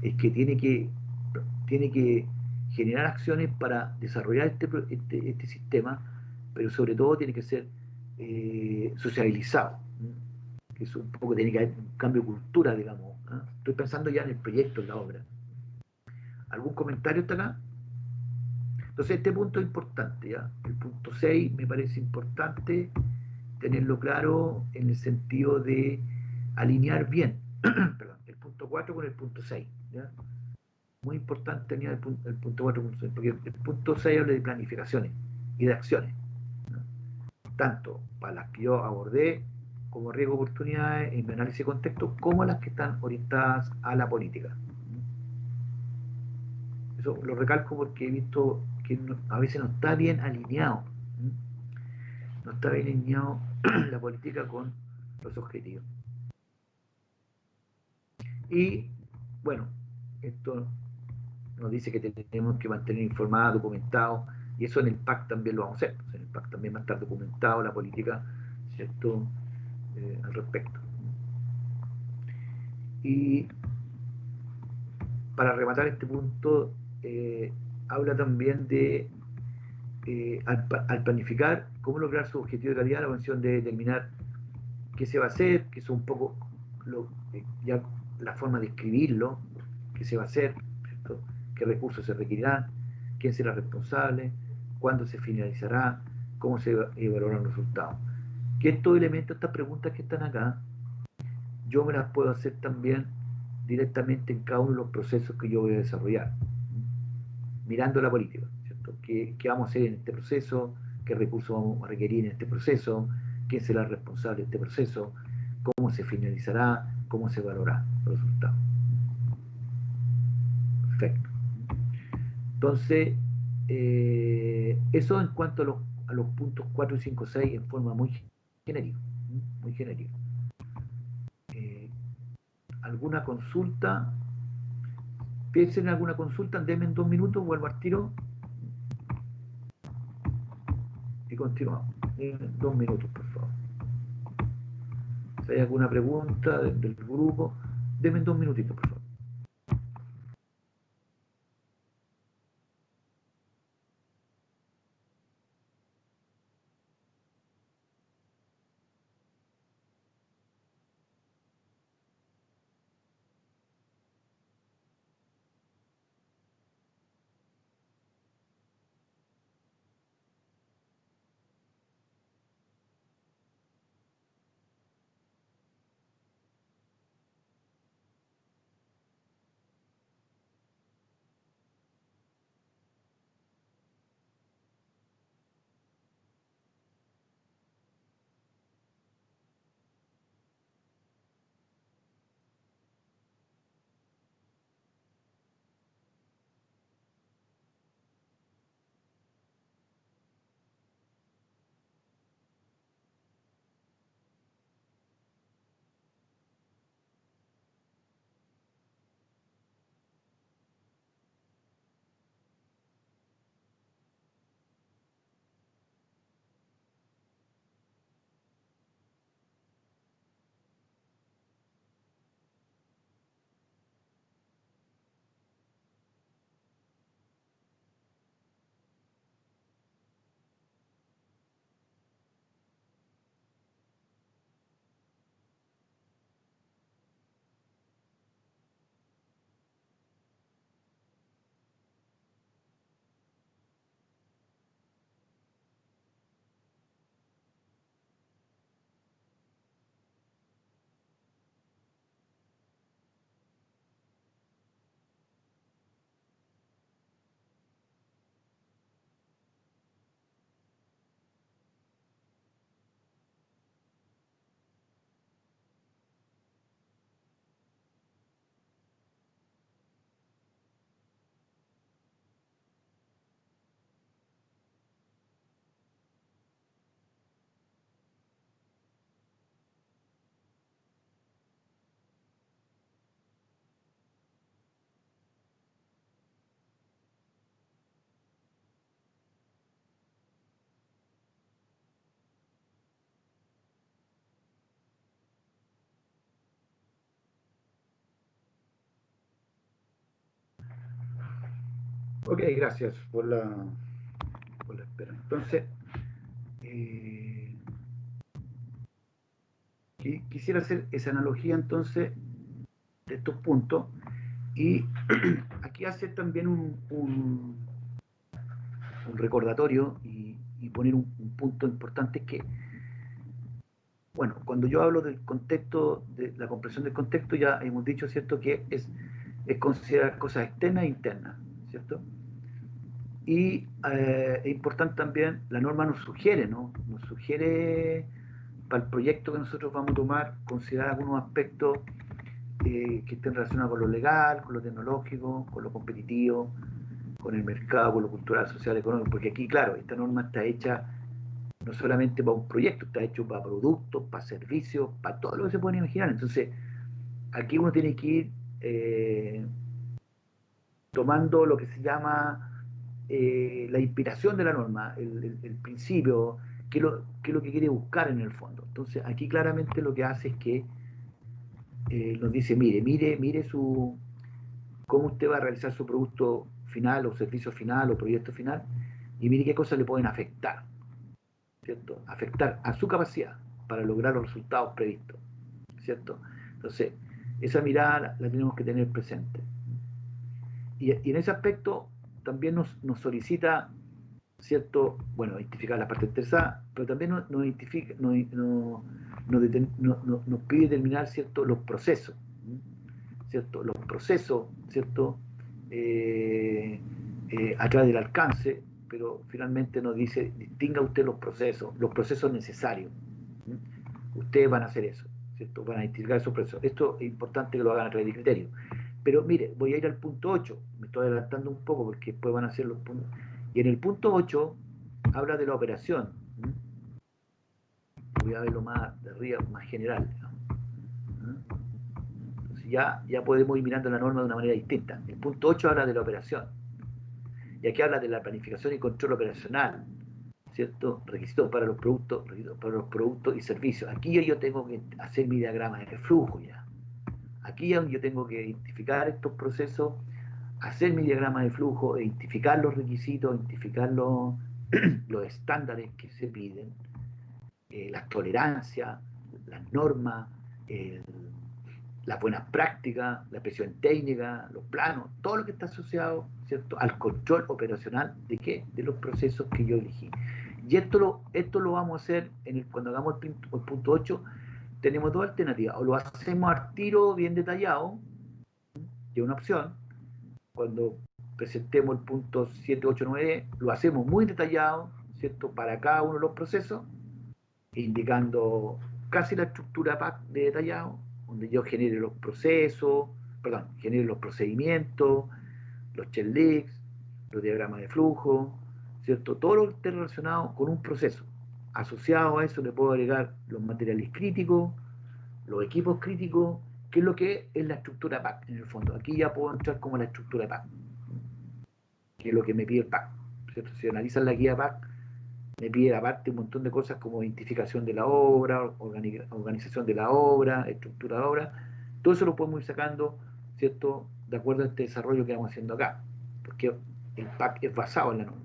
es que tiene que generar acciones para desarrollar este sistema, pero sobre todo tiene que ser sociabilizado, que es un poco, tiene que haber un cambio de cultura, digamos, ¿eh? Estoy pensando ya en el proyecto, en la obra. ¿Algún comentario hasta acá? Entonces este punto es importante, ¿ya? El punto 6 me parece importante tenerlo claro, en el sentido de alinear bien perdón, el punto 4 con el punto 6, ¿ya? Muy importante tener el punto 4 con el punto 6, porque el punto 6 habla de planificaciones y de acciones, ¿no? Tanto para las que yo abordé como riesgo de oportunidades en mi análisis de contexto, como las que están orientadas a la política. Eso lo recalco porque he visto que a veces no está bien alineado, no está bien alineado la política con los objetivos. Y bueno, esto nos dice que tenemos que mantener informado, documentado Y eso en el PAC también lo vamos a hacer. En el PAC también va a estar documentado la política, ¿cierto?, al respecto. Y para rematar este punto, habla también de, al planificar, cómo lograr su objetivo de calidad. La Comisión debe determinar qué se va a hacer, que es un poco ya la forma de escribirlo, qué se va a hacer, ¿cierto?, qué recursos se requerirán, quién será responsable, cuándo se finalizará, cómo se evaluarán los resultados. Que estos elementos, estas preguntas que están acá, yo me las puedo hacer también directamente en cada uno de los procesos que yo voy a desarrollar, mirando la política, ¿cierto? ¿Qué vamos a hacer en este proceso? ¿Qué recursos vamos a requerir en este proceso? ¿Quién será el responsable de este proceso? ¿Cómo se finalizará? ¿Cómo se evaluará los resultados? Perfecto. Entonces, eso en cuanto a los puntos 4, 5, 6 en forma muy genérica. Muy genérica. ¿Alguna consulta? ¿Piensen en alguna consulta? Denme en 2 minutos, vuelvo al tiro y continuamos. En 2 minutos, por favor. Si hay alguna pregunta del grupo, denme en 2 minutitos, por favor. Ok, gracias por la espera. Entonces, quisiera hacer esa analogía entonces de estos puntos y aquí hacer también un recordatorio y poner un punto importante que, bueno, cuando yo hablo del contexto, de la comprensión del contexto, ya hemos dicho, ¿cierto?, que es considerar cosas externas e internas, ¿cierto? Y es importante también, la norma nos sugiere, ¿no? Nos sugiere para el proyecto que nosotros vamos a tomar, considerar algunos aspectos que estén relacionados con lo legal, con lo tecnológico, con lo competitivo, con el mercado, con lo cultural, social, económico, porque aquí, claro, esta norma está hecha no solamente para un proyecto, está hecho para productos, para servicios, para todo lo que se pueden imaginar. Entonces, aquí uno tiene que ir tomando lo que se llama la inspiración de la norma, el principio, qué es lo que quiere buscar en el fondo. Entonces, aquí claramente lo que hace es que nos dice, mire cómo usted va a realizar su producto final, o servicio final, o proyecto final, y mire qué cosas le pueden afectar, ¿cierto? Afectar a su capacidad para lograr los resultados previstos, ¿cierto? Entonces, esa mirada la tenemos que tener presente. Y en ese aspecto también nos solicita, ¿cierto? Bueno, identificar la parte interesada, pero también nos pide determinar, ¿cierto? Los procesos, ¿cierto? Los procesos, ¿cierto? A través del alcance, pero finalmente nos dice, distinga usted los procesos necesarios. Ustedes van a hacer eso, ¿cierto? Van a identificar esos procesos. Esto es importante que lo hagan a través de criterio. Pero mire, voy a ir al punto 8, me estoy adelantando un poco porque después van a ser los puntos. Y en el punto 8 habla de la operación. Voy a verlo más de arriba, más general. Entonces ya podemos ir mirando la norma de una manera distinta. El punto 8 habla de la operación. Y aquí habla de la planificación y control operacional, ¿cierto? Requisitos para los productos y servicios. Aquí yo tengo que hacer mi diagrama de flujo ya. Aquí yo tengo que identificar estos procesos, hacer mi diagrama de flujo, identificar los requisitos, identificar los estándares que se piden, las tolerancias, las normas, las buenas prácticas, la presión técnica, los planos, todo lo que está asociado, ¿cierto?, al control operacional de ¿qué? De los procesos que yo elegí. Y esto lo vamos a hacer cuando hagamos el punto 8. Tenemos dos alternativas: o lo hacemos al tiro bien detallado, que es una opción. Cuando presentemos el punto 7, 8, 9, lo hacemos muy detallado, ¿cierto?, para cada uno de los procesos, indicando casi la estructura PAC de detallado, donde yo genere los procesos, genere los procedimientos, los checklists, los diagramas de flujo, ¿cierto? Todo lo que esté relacionado con un proceso. Asociado a eso le puedo agregar los materiales críticos, los equipos críticos, que es lo que es la estructura PAC en el fondo. Aquí ya puedo entrar como la estructura PAC, que es lo que me pide el PAC, ¿cierto? Si analizan la guía PAC, me pide aparte un montón de cosas como identificación de la obra, organización de la obra, estructura de la obra. Todo eso lo podemos ir sacando, ¿cierto?, de acuerdo a este desarrollo que vamos haciendo acá, porque el PAC es basado en la norma.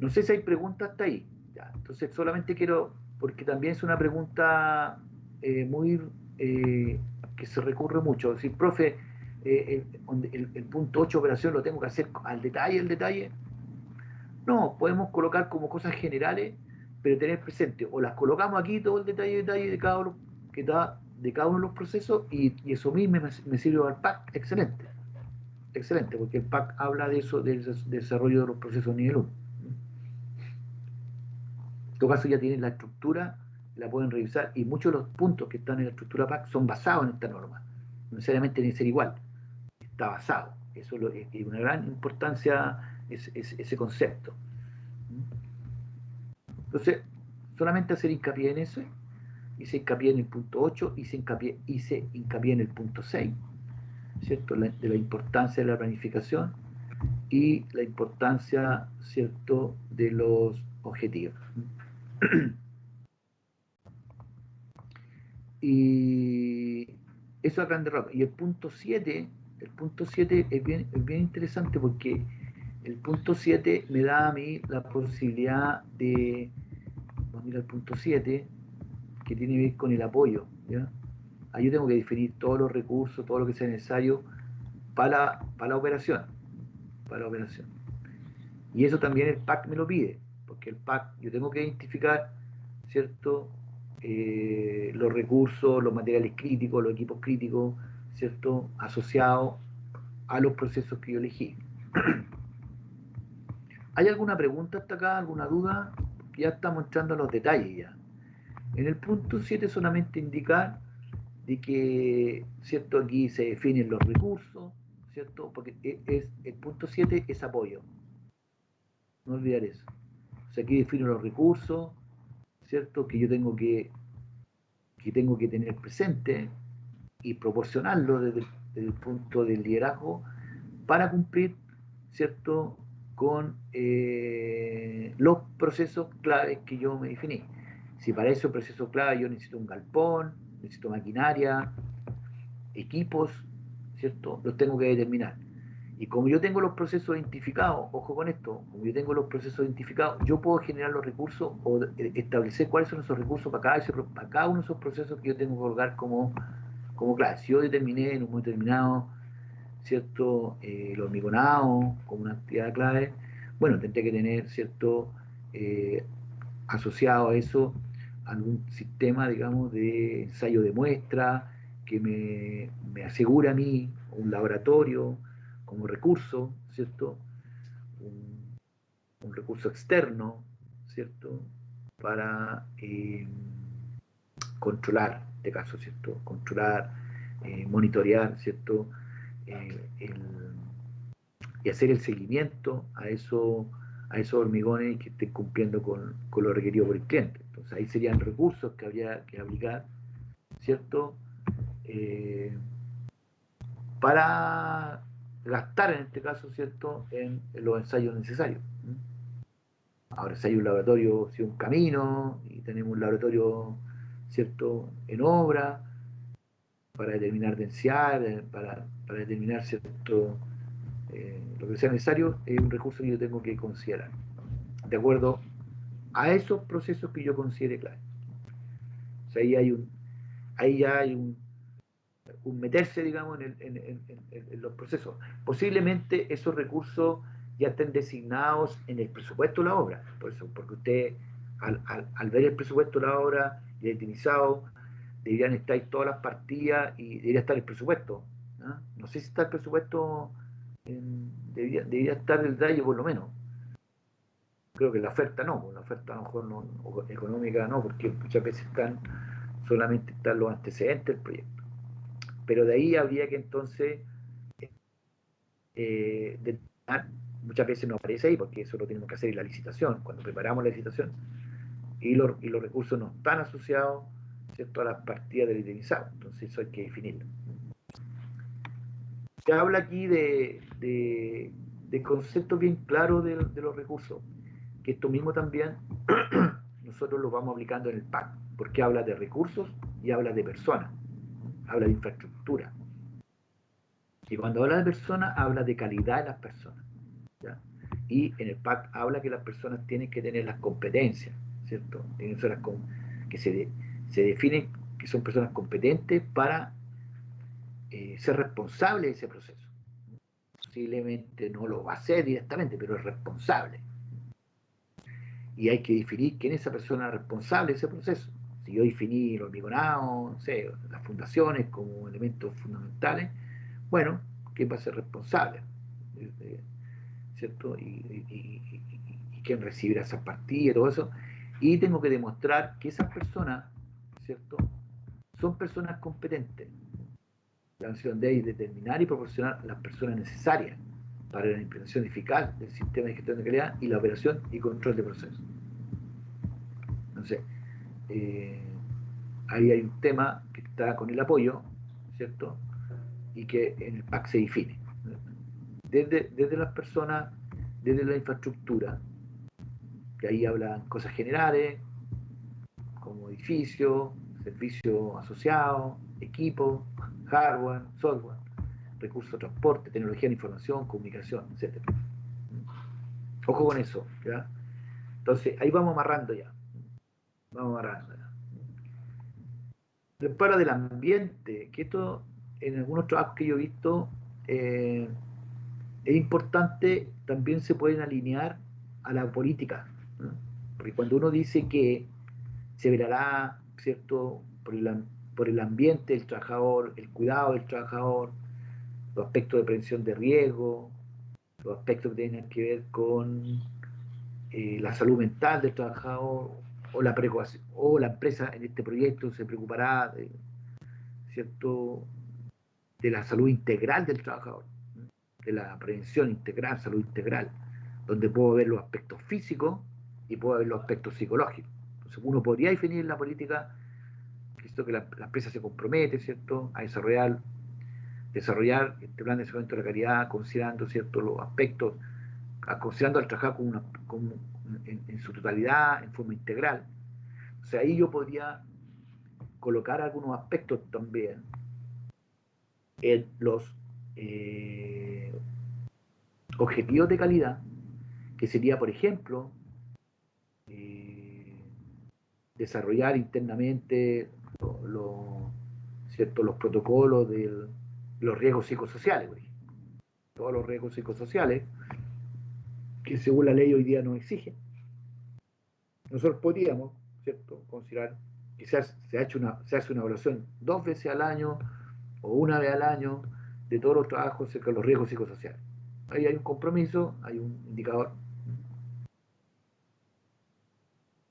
No sé si hay preguntas hasta ahí. Ya, entonces solamente quiero, porque también es una pregunta que se recurre mucho. Si, profe, el punto 8 operación lo tengo que hacer al detalle. No, podemos colocar como cosas generales, pero tener presente, o las colocamos aquí todo el detalle de cada uno, de cada uno de los procesos, y eso mismo me sirve para el PAC. Excelente, porque el PAC habla de eso, del desarrollo de los procesos nivel 1. En todo caso ya tienen la estructura, la pueden revisar, y muchos de los puntos que están en la estructura PAC son basados en esta norma. No necesariamente tiene que ser igual, está basado. Eso es una gran importancia, ese concepto. Entonces, solamente hacer hincapié en eso. Hice hincapié en el punto 8, hice hincapié en el punto 6, ¿cierto?, de la importancia de la planificación y la importancia, ¿cierto?, de los objetivos. Y eso a grande rasgos. Y el punto 7 es bien interesante, porque el punto 7 me da a mí la posibilidad de, vamos a mirar el punto 7, que tiene que ver con el apoyo, ¿ya? Ahí yo tengo que definir todos los recursos, todo lo que sea necesario para la operación. Y eso también el PAC me lo pide, porque el PAC, yo tengo que identificar, ¿cierto?, los recursos, los materiales críticos, los equipos críticos, ¿cierto?, asociados a los procesos que yo elegí. ¿Hay alguna pregunta hasta acá? ¿Alguna duda? Ya estamos entrando a los detalles ya. En el punto 7 solamente indicar de que, ¿cierto?, aquí se definen los recursos, ¿cierto?, porque el punto 7 es apoyo. No olvidar eso. O sea, aquí defino los recursos, ¿cierto?, que yo tengo que tener presente y proporcionarlo desde el punto del liderazgo para cumplir ¿cierto?, con los procesos claves que yo me definí. Si para esos procesos claves yo necesito un galpón, necesito maquinaria, equipos, ¿cierto?, los tengo que determinar. Y como yo tengo los procesos identificados, ojo con esto, como yo tengo los procesos identificados, yo puedo generar los recursos o establecer cuáles son esos recursos para cada uno de esos procesos que yo tengo que colocar como clave. Si yo determiné en un momento determinado, ¿cierto?, el hormigonado como una actividad clave, bueno, tendré que tener, ¿cierto?, asociado a eso algún sistema, digamos, de ensayo de muestra que me asegura a mí un laboratorio como recurso, ¿cierto?, un recurso externo, ¿cierto?, para controlar, en este caso, ¿cierto?, controlar, monitorear, ¿cierto?, y hacer el seguimiento a esos hormigones que estén cumpliendo con lo requerido por el cliente. Entonces ahí serían recursos que habría que aplicar, ¿cierto?, para gastar en este caso, ¿cierto?, en los ensayos necesarios. Ahora, si hay un laboratorio, si un camino, y tenemos un laboratorio, ¿cierto?, en obra, para determinar densidad, para determinar, ¿cierto?, lo que sea necesario, es un recurso que yo tengo que considerar, de acuerdo a esos procesos que yo considere clave. O sea, ahí ya hay un meterse, digamos, en los procesos. Posiblemente esos recursos ya estén designados en el presupuesto de la obra, por eso, porque usted, al ver el presupuesto de la obra identificado, deberían estar ahí todas las partidas y debería estar el presupuesto. No sé si está el presupuesto, debería estar el detalle por lo menos. Creo que la oferta no, la oferta a lo mejor no, o económica no, porque muchas veces solamente están los antecedentes del proyecto. Pero de ahí habría que entonces muchas veces no aparece ahí, porque eso lo tenemos que hacer en la licitación, cuando preparamos la licitación, y los recursos no están asociados, ¿cierto?, a las partidas del itemizado. Entonces eso hay que definirlo. Se habla aquí de conceptos bien claros de los recursos, que esto mismo también nosotros lo vamos aplicando en el PAC, porque habla de recursos y habla de personas, habla de infraestructura. Y cuando habla de personas, habla de calidad de las personas, ¿ya? Y en el PAC habla que las personas tienen que tener las competencias, ¿cierto? Tienen que ser que se definen que son personas competentes para ser responsables de ese proceso. Posiblemente no lo va a hacer directamente, pero es responsable. Y hay que definir quién es esa persona responsable de ese proceso. Si yo definí el hormigonado, no sé, las fundaciones como elementos fundamentales, bueno, ¿quién va a ser responsable? ¿Cierto? Y quién recibirá esas partidas y todo eso. Y tengo que demostrar que esas personas, ¿cierto?, son personas competentes. La organización debe determinar y proporcionar las personas necesarias para la implementación eficaz del sistema de gestión de calidad y la operación y control de procesos. Entonces, ahí hay un tema que está con el apoyo, ¿cierto?, y que en el PAC se define. Desde las personas, desde la infraestructura, que ahí hablan cosas generales, como edificios, servicios asociados, equipos, hardware, software, recursos de transporte, tecnología de información, comunicación, etc. Ojo con eso, ¿ya? Entonces, ahí vamos amarrando ya. Vamos amarrando ya. Para del ambiente, que esto en algunos trabajos que yo he visto es importante, también se pueden alinear a la política, ¿no? Porque cuando uno dice que se velará, ¿cierto?, por el ambiente del trabajador, el cuidado del trabajador, los aspectos de prevención de riesgo, los aspectos que tienen que ver con la salud mental del trabajador, o la preocupación, o la empresa en este proyecto se preocupará de, ¿cierto?, de la salud integral del trabajador, de la prevención integral, salud integral, donde puedo ver los aspectos físicos y puedo ver los aspectos psicológicos. Entonces uno podría definir en la política que la empresa se compromete, ¿cierto?, a desarrollar desarrollar este plan de desarrollo de la calidad considerando ciertos los aspectos, considerando al trabajar en su totalidad, en forma integral. O sea, ahí yo podría colocar algunos aspectos también en los objetivos de calidad, que sería, por ejemplo, desarrollar internamente los protocolos de los riesgos psicosociales, por ejemplo. Todos los riesgos psicosociales que según la ley hoy día nos exigen. Nosotros podríamos, ¿cierto?, considerar que se hace una evaluación 2 veces al año o 1 vez al año de todos los trabajos acerca de los riesgos psicosociales. Ahí hay un compromiso, hay un indicador.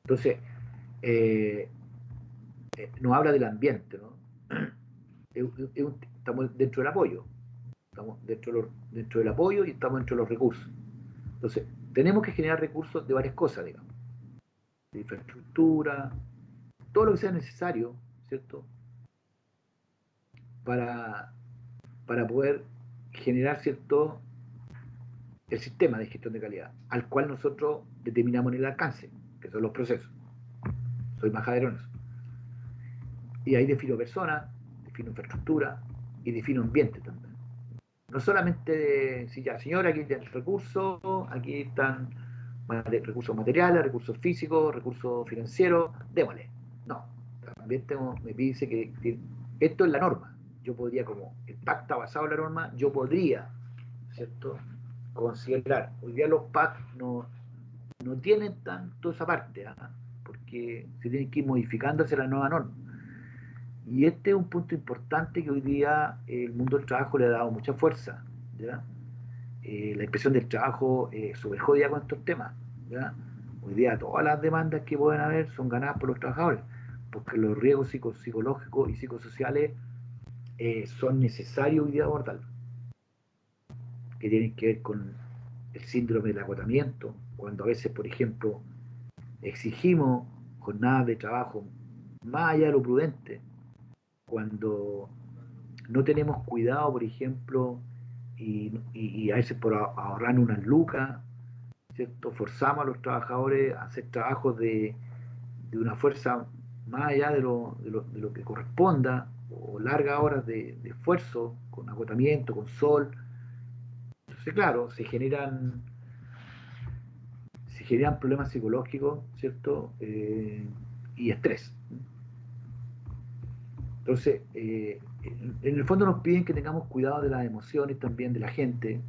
Entonces, nos habla del ambiente, ¿no? Estamos dentro del apoyo, estamos dentro del apoyo y estamos dentro de los recursos. Entonces, tenemos que generar recursos de varias cosas, digamos, de infraestructura, todo lo que sea necesario, ¿cierto?, para poder generar, ¿cierto?, el sistema de gestión de calidad, al cual nosotros determinamos el alcance, que son los procesos. Soy majadero en eso. Y ahí defino personas, defino infraestructura y defino ambiente también. No solamente si ya, señora, aquí están recursos, aquí están recursos materiales, recursos físicos, recursos financieros, démosle. No, también me dice que esto es la norma. Yo podría, como el PAC está basado en la norma, yo podría, ¿cierto?, considerar. Hoy día los PAC no tienen tanto esa parte, ¿eh?, porque se tienen que ir modificando hacia la nueva norma. Y este es un punto importante que hoy día el mundo del trabajo le ha dado mucha fuerza, ¿ya? La inspección del trabajo sobrejodida con estos temas, ¿ya? Hoy día todas las demandas que pueden haber son ganadas por los trabajadores, porque los riesgos psicológicos y psicosociales son necesarios hoy día abordarlos, que tienen que ver con el síndrome del agotamiento, cuando a veces, por ejemplo, exigimos jornadas de trabajo más allá de lo prudente, cuando no tenemos cuidado, por ejemplo, y a veces por ahorrar unas lucas, ¿cierto?, forzamos a los trabajadores a hacer trabajos de una fuerza más allá de lo que corresponda, o largas horas de esfuerzo, con agotamiento, con sol. Entonces, claro, se generan problemas psicológicos, ¿cierto?, y estrés. Entonces, en el fondo nos piden que tengamos cuidado de las emociones también de la gente.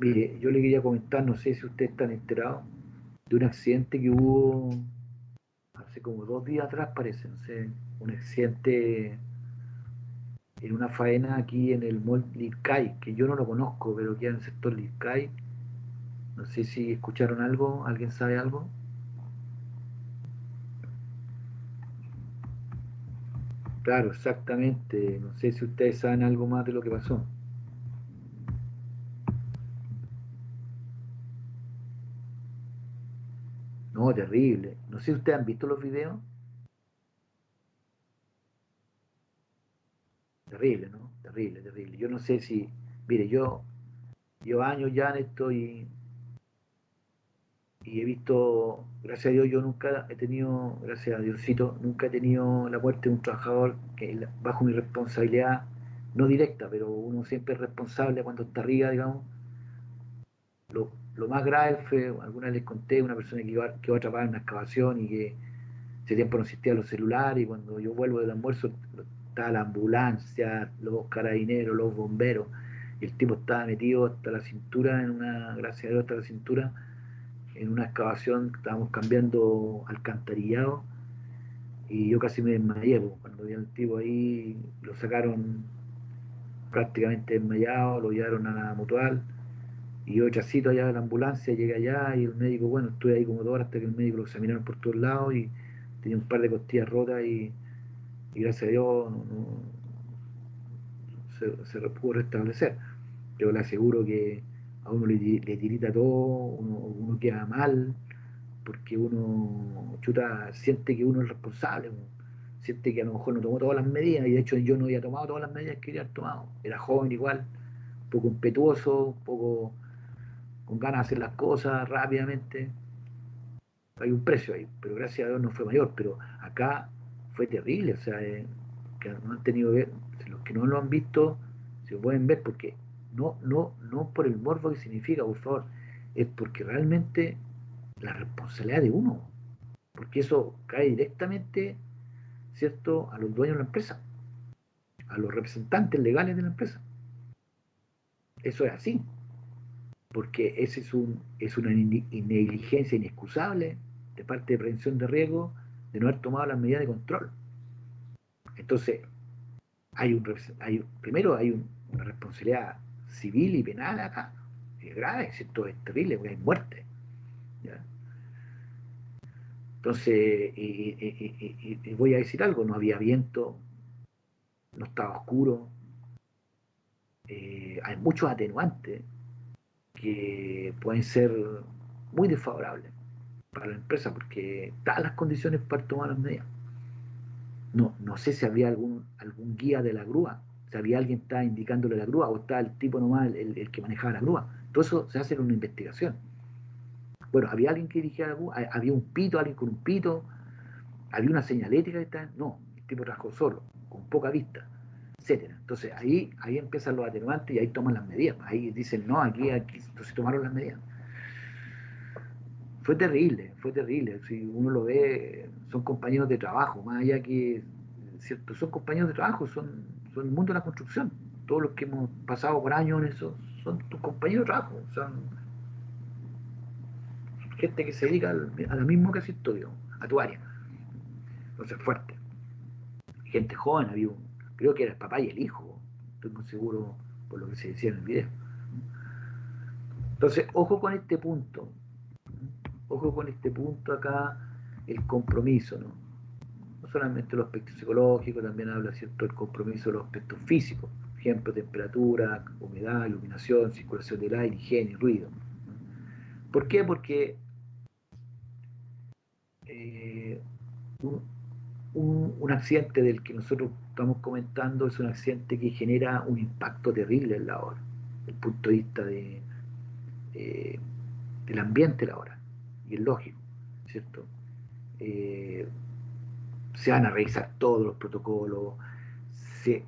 Mire, yo le quería comentar, no sé si ustedes están enterados, de un accidente que hubo hace como 2 días atrás, parece, no sé, un accidente en una faena aquí en el Mall Lircay, que yo no lo conozco, pero queda en el sector Lircay. No sé si escucharon algo, ¿alguien sabe algo? Claro, exactamente. No sé si ustedes saben algo más de lo que pasó. No, terrible. No sé si ustedes han visto los videos. Terrible, ¿no? Terrible, terrible. Yo no sé si, mire, yo llevo años ya en esto y he visto, gracias a Dios, yo nunca he tenido, gracias a Diosito, nunca he tenido la muerte de un trabajador que bajo mi responsabilidad, no directa, pero uno siempre es responsable cuando está arriba, digamos. Lo más grave fue, alguna vez les conté, una persona que quedó atrapada en una excavación y que ese tiempo no existían los celulares, y cuando yo vuelvo del almuerzo estaba la ambulancia, los carabineros, los bomberos, y el tipo estaba metido hasta la cintura gracias a Dios, hasta la cintura, en una excavación que estábamos cambiando alcantarillado, y yo casi me desmayé, cuando vi al tipo ahí, lo sacaron prácticamente desmayado, lo llevaron a la mutual, y yo trasito allá de la ambulancia, llegué allá y el médico, bueno, estuve ahí como 2 horas hasta que el médico lo examinaron por todos lados y tenía un par de costillas rotas y gracias a Dios se pudo restablecer. Yo le aseguro que a uno le tirita todo, uno queda mal, porque uno, chuta, siente que uno es responsable, siente que a lo mejor no tomó todas las medidas, y de hecho yo no había tomado todas las medidas que quería haber tomado. Era joven igual, un poco impetuoso, un poco con ganas de hacer las cosas rápidamente. Hay un precio ahí, pero gracias a Dios no fue mayor, pero acá fue terrible, o sea, que no han tenido que ver, los que no lo han visto, se lo pueden ver, porque no por el morbo que significa, por favor, es porque realmente la responsabilidad de uno, porque eso cae directamente, ¿cierto?, a los dueños de la empresa, a los representantes legales de la empresa. Eso es así, porque ese es una negligencia inexcusable de parte de prevención de riesgo de no haber tomado las medidas de control. Entonces, primero hay una responsabilidad civil y penal acá, es grave, esto es terrible, porque hay muerte. ¿Ya? Entonces, y voy a decir algo, no había viento, no estaba oscuro, hay muchos atenuantes que pueden ser muy desfavorables para la empresa, porque están las condiciones para tomar las medidas. No sé si había algún guía de la grúa, si había alguien que estaba indicándole la grúa, o está el tipo nomás, el que manejaba la grúa. Todo eso se hace en una investigación. Bueno, había alguien que dirigía la grúa, había un pito, alguien con un pito, había una señalética que está. No, el tipo trabajó solo, con poca vista, etcétera. Entonces ahí empiezan los atenuantes y ahí toman las medidas. Ahí dicen, no, aquí entonces tomaron las medidas. Fue terrible. Si uno lo ve, son compañeros de trabajo, más allá que, ¿cierto? Son compañeros de trabajo, son el mundo de la construcción. Todos los que hemos pasado por años en eso son tus compañeros de trabajo, son gente que se dedica a la misma que haces tú, digamos, a tu área. Entonces, fuerte. Gente joven, creo que era el papá y el hijo, estoy muy seguro por lo que se decía en el video. Entonces, ojo con este punto acá, el compromiso, ¿no? No solamente los aspectos psicológicos, también habla, ¿cierto?, el compromiso de los aspectos físicos, ejemplo, temperatura, humedad, iluminación, circulación del aire, higiene, ruido. ¿Por qué? Porque un accidente del que nosotros estamos comentando es un accidente que genera un impacto terrible en la obra, desde el punto de vista del ambiente de la obra, y es lógico, ¿cierto? Se van a revisar todos los protocolos, se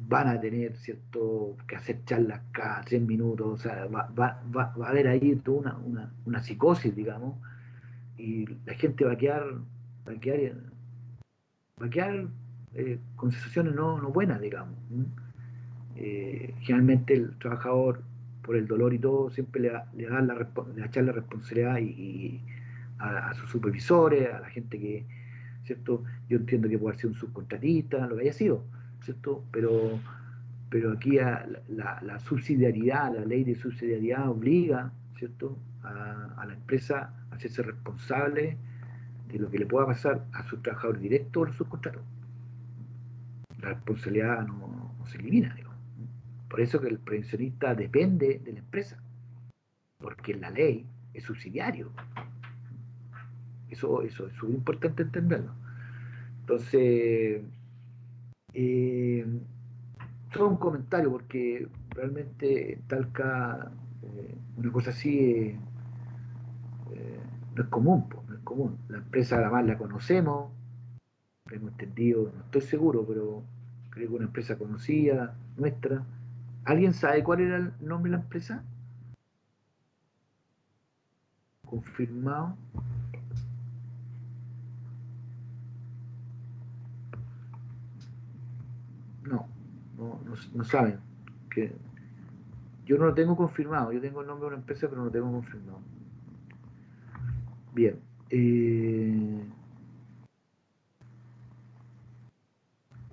van a tener, ¿cierto?, que hacer charlas cada 3 minutos, o sea, va a haber ahí toda una psicosis, digamos, y la gente va a quedar con sensaciones no buenas, digamos. Generalmente el trabajador, por el dolor y todo, siempre le va a echar la responsabilidad a sus supervisores, a la gente que, ¿cierto? Yo entiendo que puede ser un subcontratista, lo que haya sido, ¿cierto? Pero aquí la subsidiariedad, la ley de subsidiariedad obliga, ¿cierto?, a la empresa a hacerse responsable de lo que le pueda pasar a sus trabajadores directos o a los subcontratos. La responsabilidad no se elimina, digo. Por eso que el prevencionista depende de la empresa, porque la ley es subsidiario. Eso es muy importante entenderlo. Entonces, solo un comentario, porque realmente en Talca una cosa así no es común, no es común. La empresa además la conocemos, hemos entendido, no estoy seguro, pero creo que una empresa conocida, nuestra. ¿Alguien sabe cuál era el nombre de la empresa? ¿Confirmado? No saben. Que yo no lo tengo confirmado, yo tengo el nombre de una empresa, pero no lo tengo confirmado. Bien.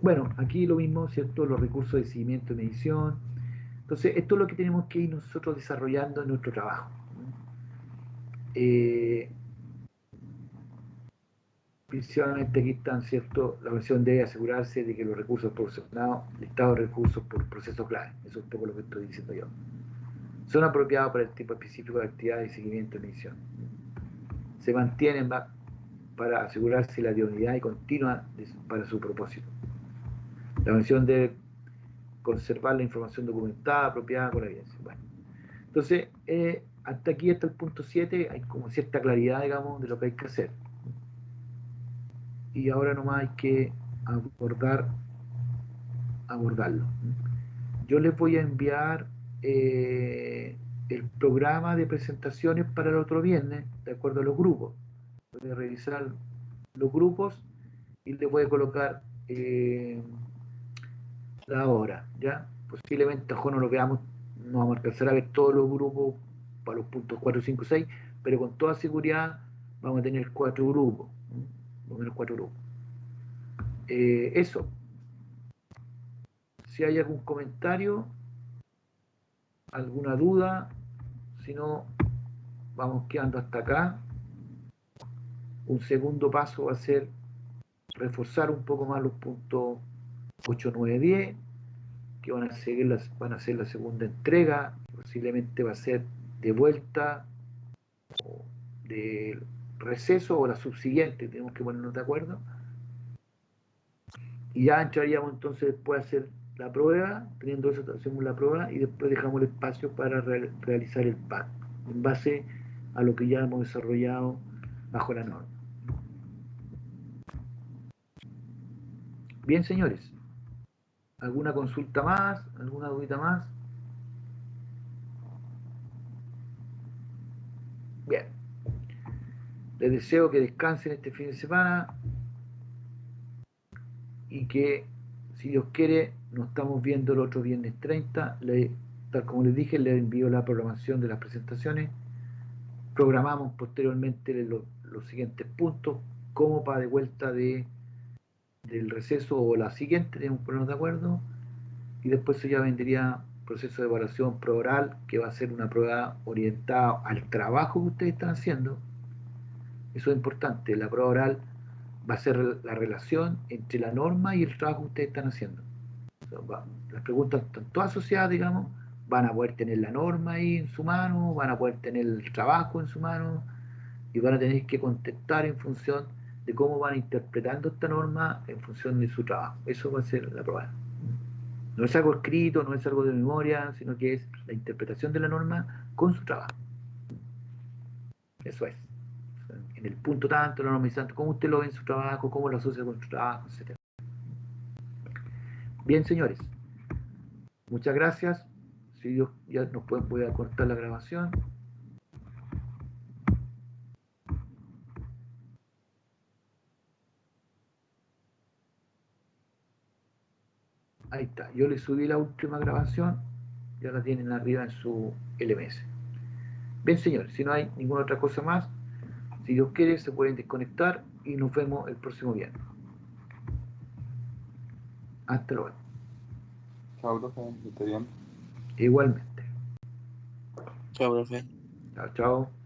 Bueno, aquí lo mismo, ¿cierto? Los recursos de seguimiento y medición. Entonces, esto es lo que tenemos que ir nosotros desarrollando en nuestro trabajo. Principalmente aquí están, ¿cierto? La organización debe asegurarse de que los recursos proporcionados, listado de recursos por procesos clave, eso es un poco lo que estoy diciendo yo, son apropiados para el tipo específico de actividad de seguimiento y medición. Se mantienen para asegurarse la idoneidad y continua para su propósito. La mención debe conservar la información documentada apropiada con la evidencia. Bueno, entonces, hasta aquí, hasta el punto 7, hay como cierta claridad, digamos, de lo que hay que hacer. Y ahora nomás hay que abordarlo. Yo les voy a enviar el programa de presentaciones para el otro viernes, de acuerdo a los grupos. Voy a revisar los grupos y les voy a colocar la hora, ¿ya? Posiblemente ojo no lo veamos, no vamos a alcanzar a ver todos los grupos para los puntos 4, 5, 6, pero con toda seguridad vamos a tener 4 grupos, por lo menos 4 grupos. Eso. Si hay algún comentario, alguna duda, si no, vamos quedando hasta acá. Un segundo paso va a ser reforzar un poco más los puntos 8, 9, 10, que van a ser la segunda entrega, posiblemente va a ser de vuelta, o de receso, o la subsiguiente, tenemos que ponernos de acuerdo. Y ya entraríamos entonces después a hacer la prueba, teniendo eso hacemos la prueba y después dejamos el espacio para realizar el PAC, en base a lo que ya hemos desarrollado bajo la norma. Bien, señores, ¿alguna consulta más? ¿Alguna dudita más? Bien, les deseo que descansen este fin de semana y que, si Dios quiere, nos estamos viendo el otro viernes 30. Tal como les dije, les envío la programación de las presentaciones. Programamos posteriormente los siguientes puntos, como para de vuelta del receso o la siguiente, tenemos que ponernos de acuerdo. Y después ya vendría proceso de evaluación pro-oral, que va a ser una prueba orientada al trabajo que ustedes están haciendo. Eso es importante. La prueba oral va a ser la relación entre la norma y el trabajo que ustedes están haciendo. Las preguntas están todas asociadas, digamos, van a poder tener la norma ahí en su mano, van a poder tener el trabajo en su mano y van a tener que contestar en función de cómo van interpretando esta norma en función de su trabajo. Eso va a ser la prueba. No es algo escrito, no es algo de memoria, sino que es la interpretación de la norma con su trabajo. Eso es. En el punto tanto, la norma dice tanto, cómo usted lo ve en su trabajo, cómo lo asocia con su trabajo, etc. Bien, señores. Muchas gracias. Si Dios ya nos voy a cortar la grabación. Ahí está. Yo le subí la última grabación. Ya la tienen arriba en su LMS. Bien, señores. Si no hay ninguna otra cosa más, si Dios quiere, se pueden desconectar y nos vemos el próximo viernes. Hasta luego. Chao, profe, que esté bien. Igualmente. Chao, profe. Chao, chao.